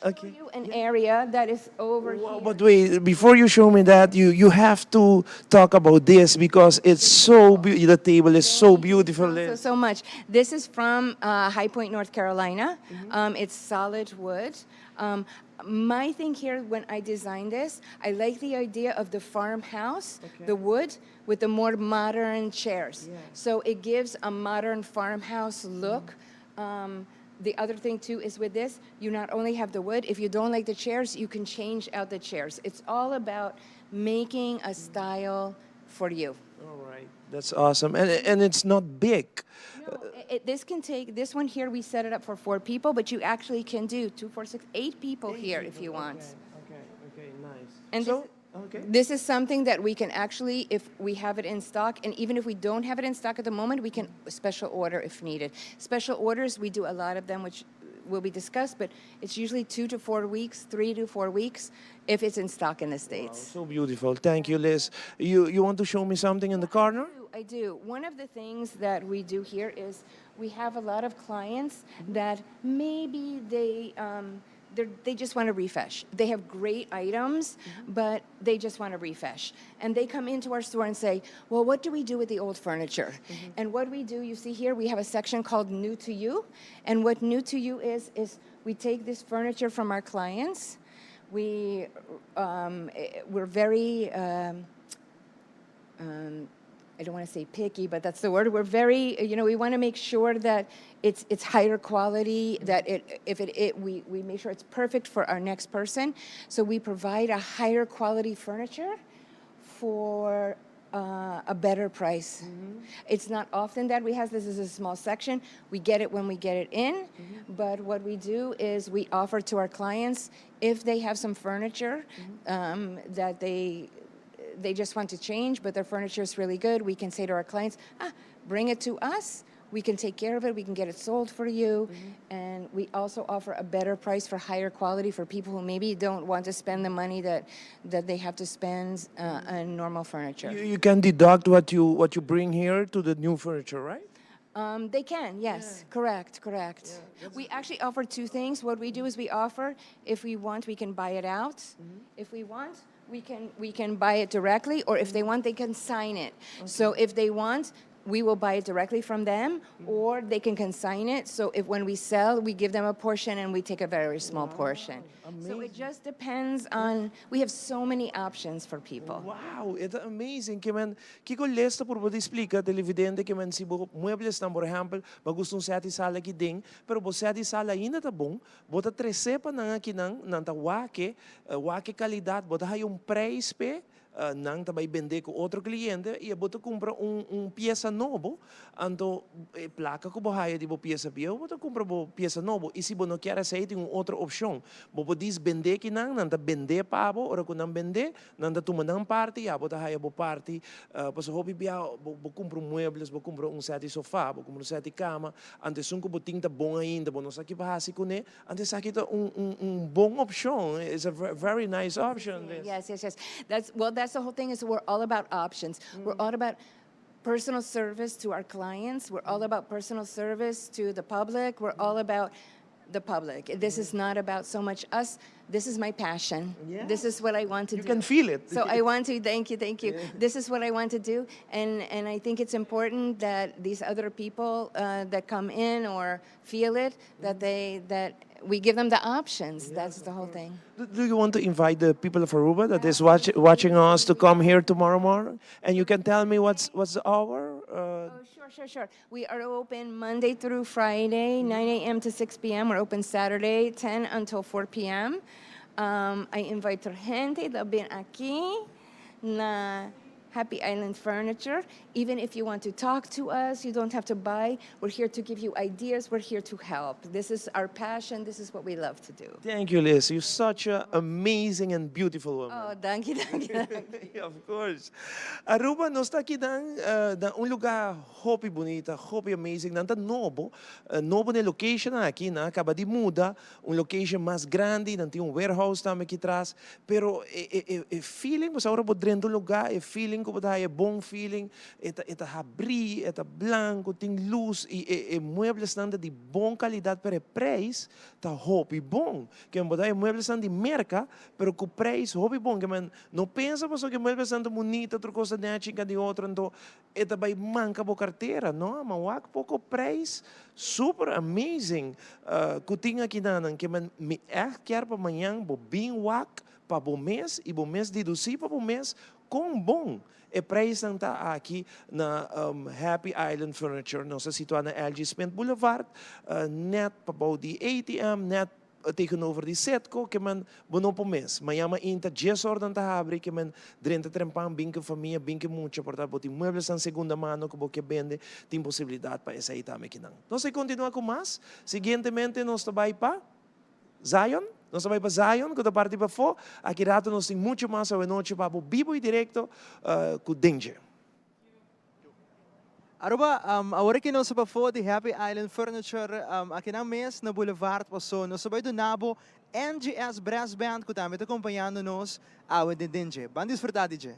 Okay. You an area that is over here. But wait, before you show me that, you have to talk about this because it's so the table is so beautiful. So much. This is from High Point, North Carolina. It's solid wood. My thing here, when I designed this, I like the idea of the farmhouse, the wood, with the more modern chairs. So it gives a modern farmhouse look. The other thing too is with this, you not only have the wood, if you don't like the chairs, you can change out the chairs. It's all about making a style for you. All right, that's awesome. And it's not big. No, This can take, this one here, we set it up for 4 people, but you actually can do 2, 4, 6, 8 people here if you want. Okay, nice. And So, this is something that we can actually, if we have it in stock, and even if we don't have it in stock at the moment, we can special order if needed. Special orders, we do a lot of them, which will be discussed, but it's usually 2 to 4 weeks, 3 to 4 weeks, if it's in stock in the States. so beautiful. Thank you, Liz. You want to show me something in the corner? I do. One of the things that we do here is we have a lot of clients that maybe they just want to refresh. They have great items, but they just want to refresh. And they come into our store and say, well, what do we do with the old furniture? And what we do, you see here, we have a section called New to You. And what New to You is we take this furniture from our clients. We're very... I don't want to say picky, but that's the word. We're very, we want to make sure that it's higher quality, that we make sure it's perfect for our next person. So we provide a higher quality furniture for a better price. It's not often that we have this as a small section. We get it when we get it in, but what we do is we offer to our clients, if they have some furniture that they just want to change, but their furniture is really good, we can say to our clients, bring it to us. We can take care of it. We can get it sold for you. And we also offer a better price for higher quality for people who maybe don't want to spend the money that they have to spend on normal furniture. You can deduct what you bring here to the new furniture, right? They can, yes. Correct. We actually offer 2 things. What we do is we offer, if we want, we can buy it out. If we want, we can buy it directly, or if they want, they can sign it. So if they want, we will buy it directly from them, or they can consign it. So if when we sell, we give them a portion and we take a very small portion. So it just depends on, we have so many options for people. Wow, it's amazing. Kiko lesta por você explica televidente que se bo muebles por exemplo, bagustong seti sala ki ding, pero bo seti sala ainda tá bom, bota tresepa na nga kinang nanta wake kalidad, bota hay price pe nang tabay vender com outro cliente e boto compra peça novo, anto placa ko bahaya di bo peça bio, boto compra bo peça novo e se bo não quer aceita outra opção, bo podis vender que nanta vender pabo, ora ko nang vender, nanta tumanang parte, ya bota haya bo parte, paso hobby bia bo compra muebles, bo compra sete sofá, bo compra sete cama, ante sunko bo tinta bom ainda, bo não saki bahasi ko ne, ante saki ta bom opção, it's a very nice option. Yes. That's the whole thing, is we're all about options. We're all about personal service to our clients. We're all about personal service to the public. We're all about the public. This is not about so much us. This is my passion. This is what I want to do. You can feel it. So I want to, thank you. This is what I want to do. And I think it's important that these other people that come in or feel it, that we give them the options. That's the whole thing. Do you want to invite the people of Aruba that is watching us to come here tomorrow morning? And you can tell me what's the hour? Sure. We are open Monday through Friday, 9 a.m. to 6 p.m. We're open Saturday, 10 until 4 p.m. I invite gente that ven aquí na Happy Island Furniture. Even if you want to talk to us, you don't have to buy. We're here to give you ideas. We're here to help. This is our passion. This is what we love to do. Thank you, Liz. You're such an amazing and beautiful woman. Oh, thank you. Of course. Aruba, nós está aqui lugar hopi bonita, hopi amazing, nanta novo na location aqui, na acaba de muda, location mais grande, não tem warehouse também aqui atrás, pero feeling, você agora pode dentro do lugar, feeling ko pode é bom feeling, eta abri, eta blanco, tem luz e muebles nanda de bom qualidade para preço, tá hopi bom, que pode muebles nanda de merca, pero com preço hopi bom, que não pensa pessoa que muebles nanda bonita, outra coisa de outra, então eta vai manca bo carteira, não, mas wak pouco preço, super amazing, que tinha aqui nanan, que me quer para amanhã, bo bem wak, para o mês, e o mês deduzir para o mês, com bom. E preço está aqui na Happy Island Furniture, nós situamos na LG Smith Boulevard, net para o ATM, net tegenover die setko, que man bono po mes. Mayama inta 10 horas ta abre, que man drenta trempan, binke família, binke mucho, portanto, boti muebles en segunda mano, que vende, tem possibilidade para essa itame que não. Nós continua com mais. Seguintemente, nós vai para Zion. Nós vai para Zion, que da parte para fora. Aqui rato nós tem muito mais a noite para o vivo e direto com Danger. Aruba, agora que nós vamos for the Happy Island Furniture, aqui na mês na Boulevard Passo, nós vamos do nabo NGS Brass Band que também está acompanhando nós ao de Danger. Band desfrutar, DJ.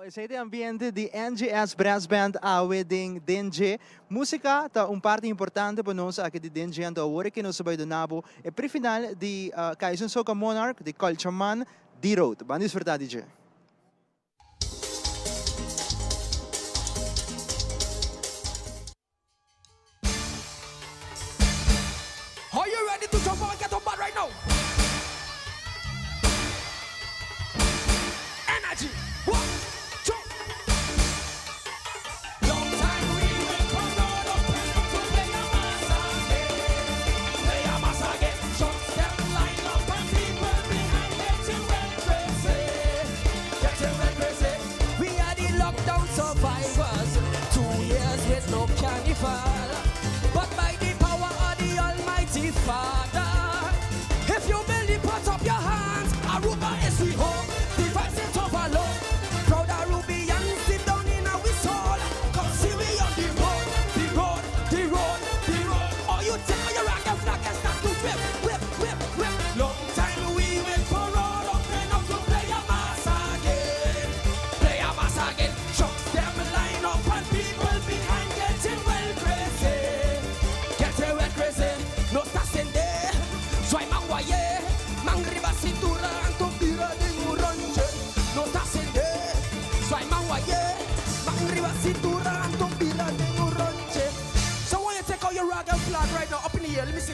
Esse é o ambiente de NGS Brass Band a wedding DNG. Música é parte importante para nós aqui de DNG. Então, agora que nós vamos nabo é para final de Kaisen Soca Monarch, de Culture Man, D-Road. Vamos desfrutar, DJ. Are you ready to jump on and get on bad right now? Energy. One, two. Long time we wait for God of heaven to play a mass again. Play a mass again. Shots them line up and people behind them to entrance.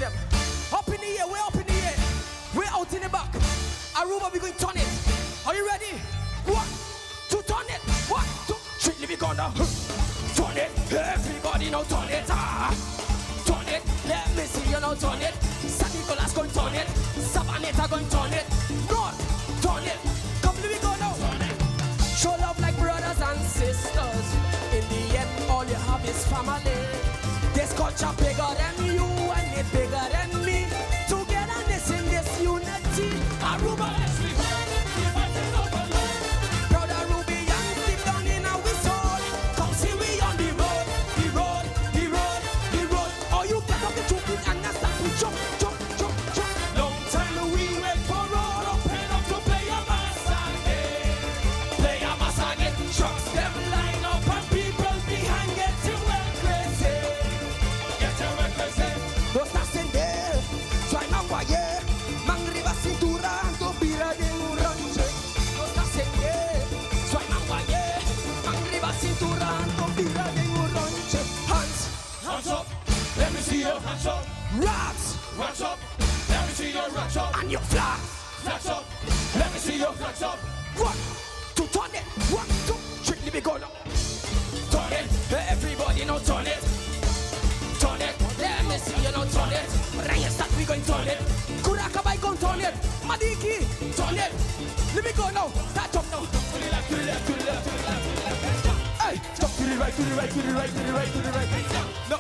them. Up in the air, way up in the air. Way out in the back. Aruba, we going turn it. Are you ready? 1, 2, turn it. 1, 2, 3, we gonna turn it. Everybody now turn it. Turn it. Let me see you now turn it. San Nicolas going turn it. Sabaneta going turn it. North, turn it. Come, we go now. Show love like brothers and sisters. In the end, all you have is family. This culture bigger than you and it bigger than me. Togetherness in this unity. Aruba, let's live. Proud Arubians deep down in our soul. Come see we on the road, the road, the road, the road. Oh, you get up the trooping and now start to jump, jump, jump, jump. Long time we wait for road open up to play a mass again. Play a mass again. Trucks them line up and people behind get you well crazy. Get you well crazy. No estás en there. Soy Manguaye. Mangriba cintura. Gobira de un ranche. No estás en there. Soy Manguaye. Mangriba cintura. Gobira de un ranche. Hands up. Let me see your hands up. Rocks up. Let me see your rocks up. And your flags up. Let me see your flags up. 1, 2, turn it. 1, 2, 3, let me go now. Turn it. Everybody now turn it. Turn it. Let me see you now turn it. Ryan start we going turn it. Kurakabai going turn it. Madiki turn it. Let me go now. Start jump now. To the left, to the left, to the left, to the left, to the left. Hey, jump to the right, to the right, to the right, to the right, to the right. No,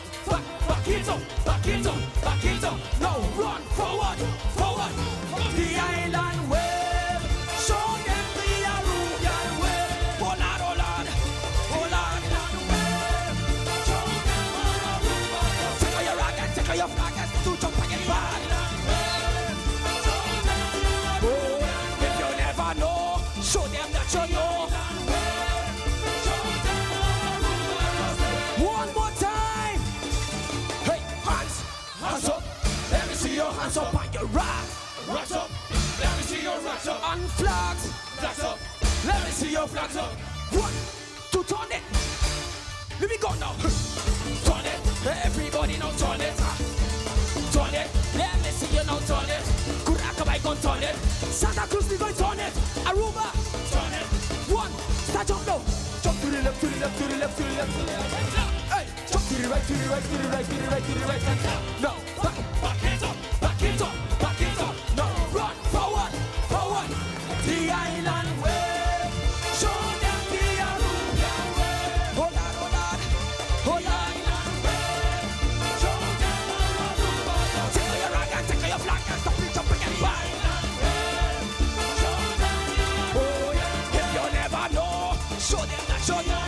back it up, back it up, back it up. No, run forward, forward. The island way. Show them the Arubian way. Hold on, hold on, hold on. Show them Aruba. Take out your rag and take out your flag and do jump and get bad. Oh, if you never know, show them that you know. One more time. Hey, hands up. Let me see your hands up on your rocks up. Let me see your rocks up. On flags up. Let me see your flags up. 1, 2, turn it. Let me go now. Turn it. Everybody now turn it. Turn it. Let me see you now turn it. Kurakabai gon' turn it. Santa Cruz we gon' turn it. Aruba. Turn it. 1, start jump now. Jump to the left, to the left, to the left, to the left, to the left. Hey, jump to the right, to the right, to the right, to the right, to the right. No, back it up, back it up, back it up. No, run forward, forward. The island way. Show them the Arubian way. Hold on, hold on, hold on. Show them Aruba. Take out your rag and take out your flag and stop it jumping and back. Oh yeah, if you never know, show them that you know.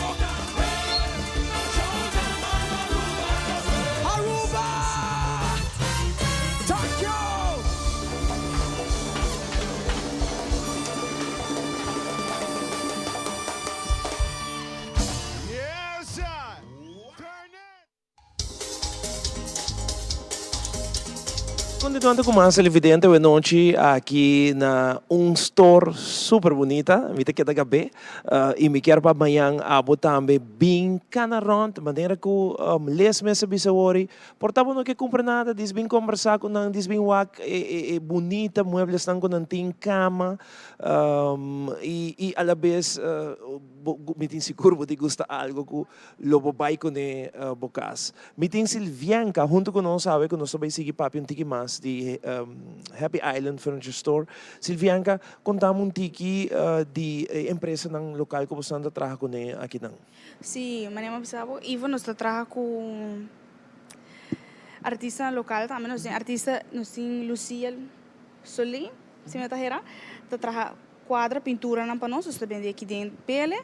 Aruba! Thank you! Yes, sir. Turn it. Continuando com mais evidente, hoje noite aqui na store super bonita, me que da bem, e me quero para amanhã a botar também bem canaront, maneira que les meses bisawori, portava não que compra nada, diz bem conversar com não, diz bem wak, é bonita, muebles não com não tem cama, e a la vez me tem seguro que gusta algo que lo babai com bocas. Me tem Silvianca junto com nós sabe que nós vai seguir papi tiki mais de Happy Island Furniture Store. Silvianca, contamos tiki de empresa ng local que você anda trabalhando com aqui não. Sí, María Bisabo, Ivo nos trabaja con artista local también, nos artista nos tem Lucía Soli, se me tajera, trabaja quadra, pintura na para nós, também aqui dentro pele.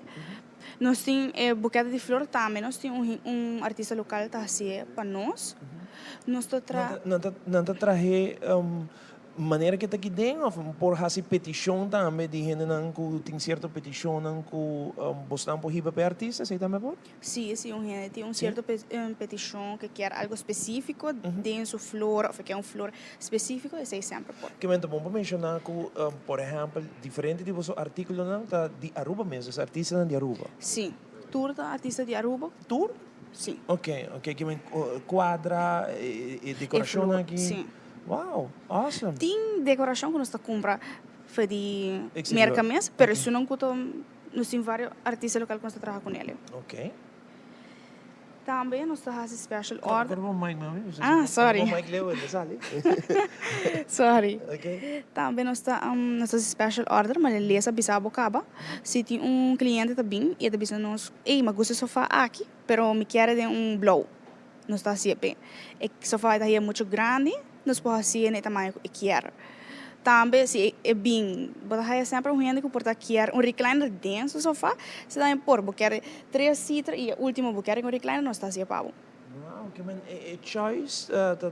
Nós tem buquete de flor também, nós tem artista local tá assim para nós. Nós Não traje maneira que está aqui dentro, por fazer petição também, de gente que tem certa petição que você não pode ir para artistas, aí também pode? Sim, gente tem certa petição que quer algo específico dentro sua flor, ou quer flor específico, isso aí sempre pode. Que muito bom para mencionar que, por exemplo, diferente de você artículo não tá de Aruba mesmo, os artistas de Aruba. Sim, tour da artista de Aruba. Tour? sim. Ok, que vem quadra e decoração flor, aqui. sim. Wow, awesome. Tem decoração que nós compra foi de Exterior. merca mesmo, pero isso não custa, nós temos vários artistas locais que nós trabalhamos com ele. Ok. Também nós temos special order. Agora vou mic, mami. Sorry. Vou mic leu, sali. Sorry. Ok. Também nós temos special order, mas ele é bisabo caba. Se tem cliente também, e também nós, mas gosto sofá aqui, pero me quer de blow. Nós está assim bem. E sofá é muito grande, nós podemos fazer nem tamanho que quer. Também se é bem, bota sempre gente que porta quer recliner dentro do sofá, se dá por, quer 3 seater e o último quer recliner nós está assim pavo. Wow, que man, choice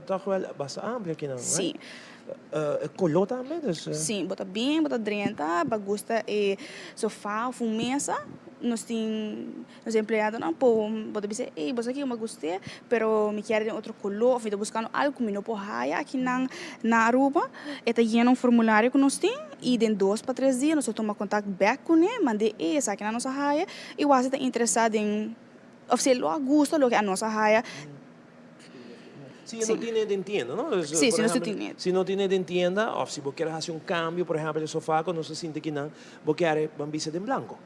toch wel bastante ampla aqui não, Sim. Color também, Sim, bota bem, bota 30, bagusta e sofá, mesa. Nós empregados não pode dizer, você aqui eu gostei, pero me quer de outro color, eu estou buscando algo que não pode aqui na Aruba, está lleno formulário que nós tem e de 2 para 3 dias nós tomamos contato back com ele, mandei essa aqui na nossa raia e você está interessado em oferecer o gosto lo que a nossa raia. Si no tiene de tienda, ¿no? Sí, si no tiene. Si no tiene de tienda, o si vos quieres hacer un cambio, por ejemplo, el sofá, cuando se siente que no, vos quieres bambise de blanco.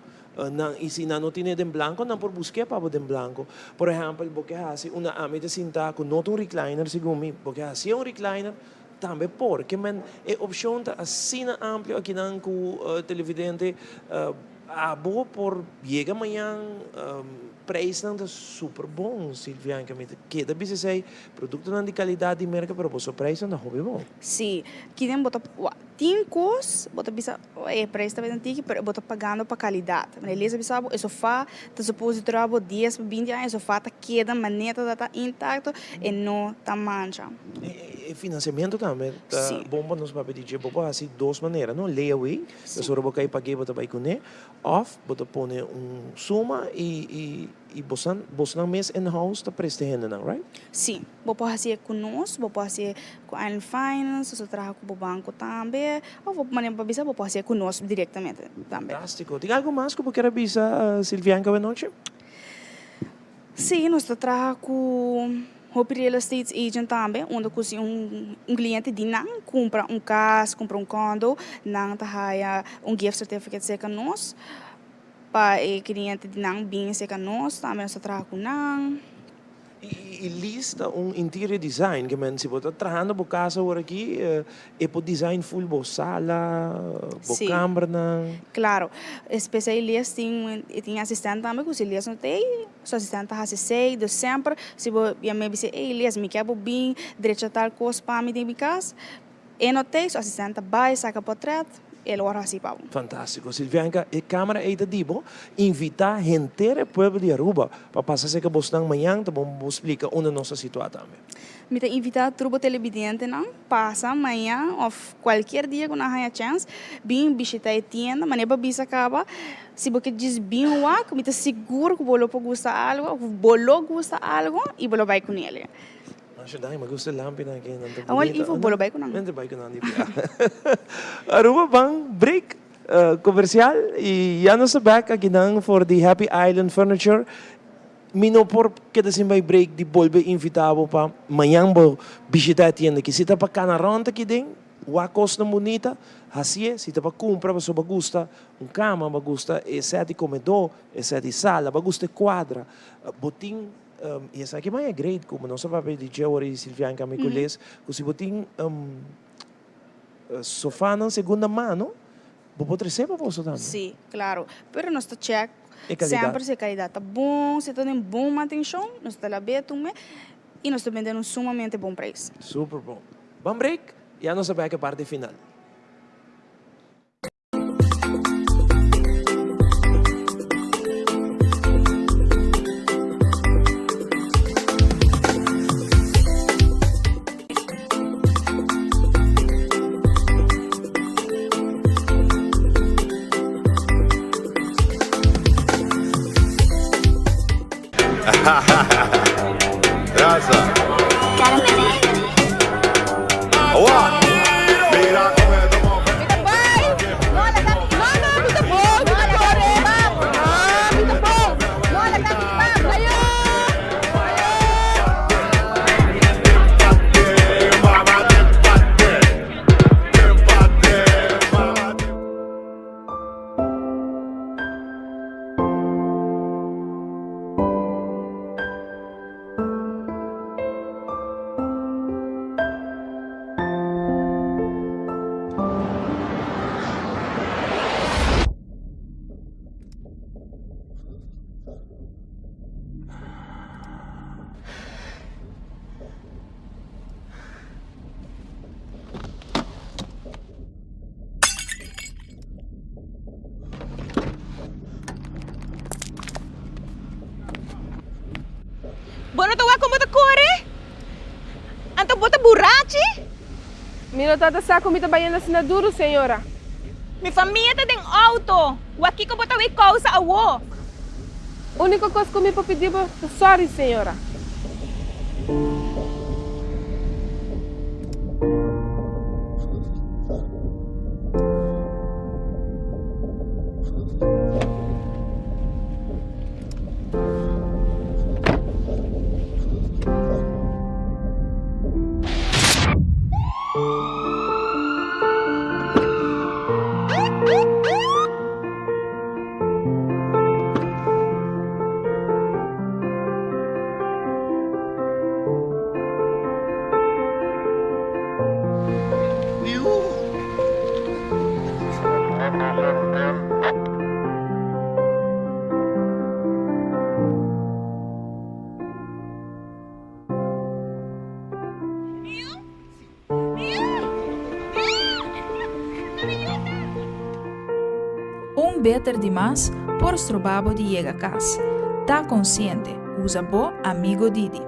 Y si no tiene de blanco, no por buscar para de blanco. Por ejemplo, vos quieres hacer una amita cinta con no un recliner, según mí, vos quieres hacer un recliner, também porque é opção assim ampla aqui não com televidente a boa por chega amanhã preço não é super bom Silvia que da bisa sei produto não de qualidade de merca pero o preço não é bom sim que nem bota tem coisas bota bisa preço também antigo pero bota pagando para qualidade mas eles bisabo é sofá tá suposto trabalho 10 20 anos sofá tá queda maneta tá intacto e não tá mancha e financiamento também tá bom para nós para pedir bom assim duas maneiras não layaway só vou cair paguei bota vai com off bota pone suma e bosan mês in house tá prestando não right sim vou fazer conosco vou fazer com a finance só trabalho com o banco também ou vou maneira para bisa vou fazer conosco diretamente também fantástico tem algo mais que você quer bisa Silvianca hoje noite sim nós trabalhamos com o real estate agent também, onde cliente de não compra casa, compra condo, não tá gift certificate seca nós, para o cliente de não bem seca nós, também nós trabalhamos com não. E lista interior design que se você trabalhando por casa agora aqui é por design full por sala, por câmara não. Claro, especialista tem assistente também que se Elias não tem, o assistente tá sei de sempre, se você me dizer Elias me quer bem, direito tal coisa para mim de casa, e não tem, o assistente vai saca portrait ele ora assim pau. Fantástico. Silvianca, a Câmara é de Dibo, invitar gente do povo de Aruba para passar se que você amanhã, tá bom, explica onde nossa situação também. Me te invitar trubo televidente não, passa amanhã ou qualquer dia que não tenha chance, bem visitar a tienda, mas nem para bisa acaba, se você diz bem o me te seguro que bolo gosta algo, bolo gosta algo e bolo vai com ele. Dai, ma gusto lâmpada aqui não tá bonito. Awal bolo vai com não. Não vai com não. Aruba bang break comercial e já nos back aqui não for the Happy Island Furniture. Mino por que assim vai break de bolbe invitado para amanhã vou visitar a tienda que se tá para canaronta aqui dentro, uma coisa bonita, assim é, se tá para comprar você gusta cama, gusta sete comedor, sete sala, gusta quadra, botim e essa aqui é great, como não sabe de Januari e Silvianca me conhece, que se botem sofá na segunda mão, vou poder ser para você também. Sim, claro, pero nós está check, sempre se a qualidade tá bom, se tem bom manutenção, nós está lá bem e nós está vendendo sumamente bom preço. Super bom. Vamos break, e já nós sabemos a parte final. Raza. Agua. Mira cómo es tomó. não tô como tá corre? Anto bota borrachi? Mino tata sa comida baiana sinaduro, senhora. Mi família tá tem auto. O aqui que bota we causa awo. Única coisa que me pedir sorry, senhora. Beter demais, por estrobabo de llega a casa. Tá consciente, usa bo amigo Didi.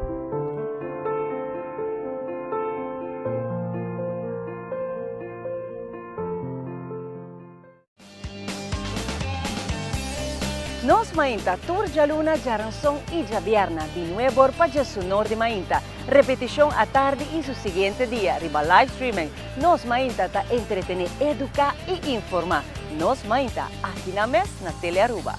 Nos mainta Tour Jaluna Jaranson y Javierna de nuevo para su norte mainta. Repetición a tarde y su siguiente día. Riba live streaming. Nos mainta ta entretener, educar y informar. Nos mainta aquí na mes na Tele Aruba.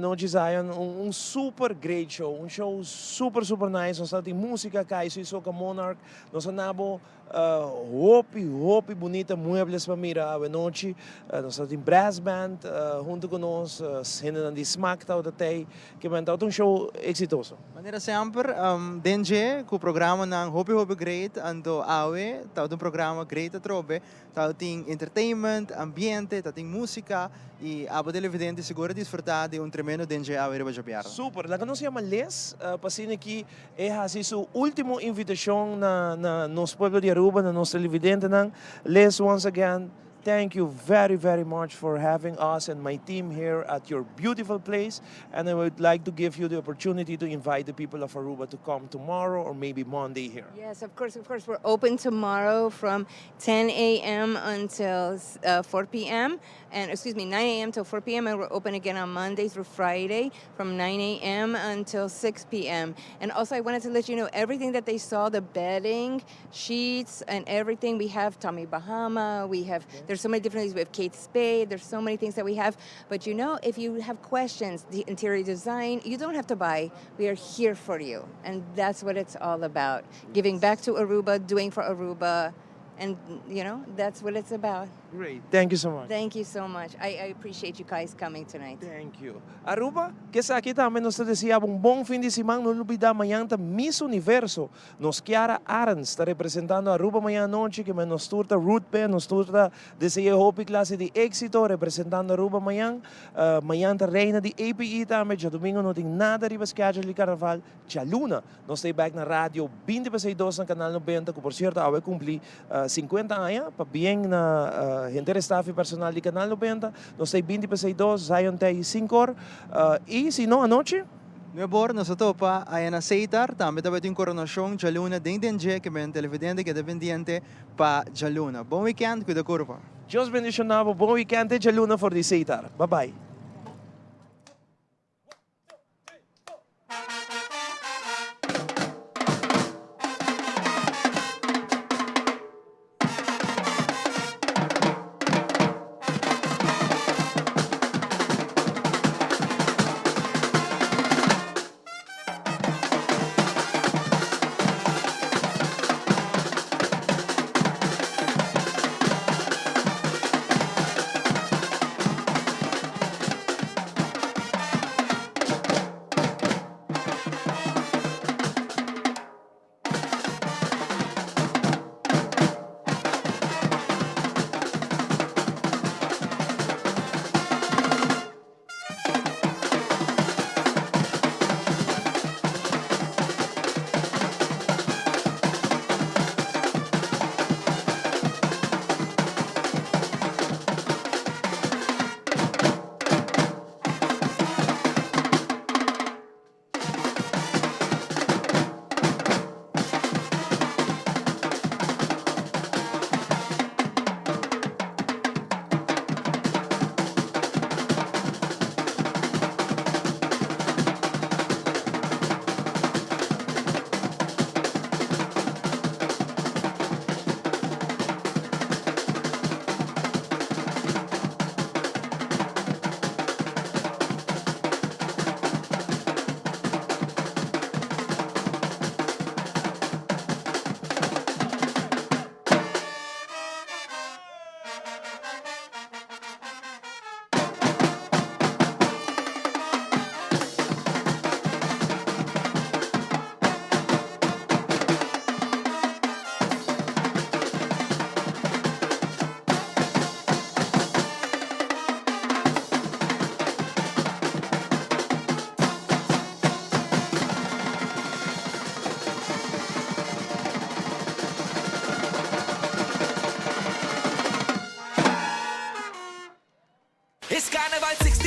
Noite, Zion, super great show, show super nice. Nós temos música, caixa e soca Monarch. Nós temos hopi bonita muebles para mirar a noite. Nós temos brass band junto com nós, cena de SmackDown da Tay, que é show exitoso. Maneira sempre, denje com o programa ng hopi great, ando awe, tao programa great atrobe, tao ting entertainment, ambiente, tao ting música. E abo televidente seguro desfrutar de tremendo denje awe riba Jabiara. Super, lá que nós chamamos Les, passando aqui é assim sua última invitação na nosso povo de Aruba, na nossa televidente, Les, once again, thank you very much for having us and my team here at your beautiful place. And I would like to give you the opportunity to invite the people of Aruba to come tomorrow or maybe Monday here. Yes, of course. We're open tomorrow from 10 a.m. until 4 p.m. And 9 a.m. till 4 p.m. And we're open again on Monday through Friday from 9 a.m. until 6 p.m. And also I wanted to let you know everything that they saw, the bedding, sheets, and everything. We have Tommy Bahama. There's so many different things. We have Kate Spade. There's so many things that we have. But if you have questions, the interior design, you don't have to buy. We are here for you. And that's what it's all about. Giving back to Aruba, doing for Aruba. And, that's what it's about. Great. Thank you so much. Thank you so much. I appreciate you guys coming tonight. Thank you. Aruba, que sa aqui também nós desejamos bom fim de semana. Não olvidar amanhã Miss Universo. Nos Kiara Arens está representando Aruba amanhã noite, que nos turta Root Pen, nos turta desejo hopi classe de éxito, representando Aruba amanhã. Amanhã a reina de API também. Já domingo não tem nada riba schedule de carnaval. Já luna, nós estamos back na rádio 20/2 no canal 90, que por certo, ao cumprir 50 anos, para bem na gente staff e personal de Canal 90, nós temos 20/2, Zion tem 5 horas, e se não, à noite? Meu bor, nós topa, aí na aceitar, também tem coronação, Jaluna, dendenje, que é televidente, que é dependiente para Jaluna. Bom weekend, cuida curva. Deus bendicionado, bom weekend, Jaluna, for the aceitar. Bye-bye. Carnaval 16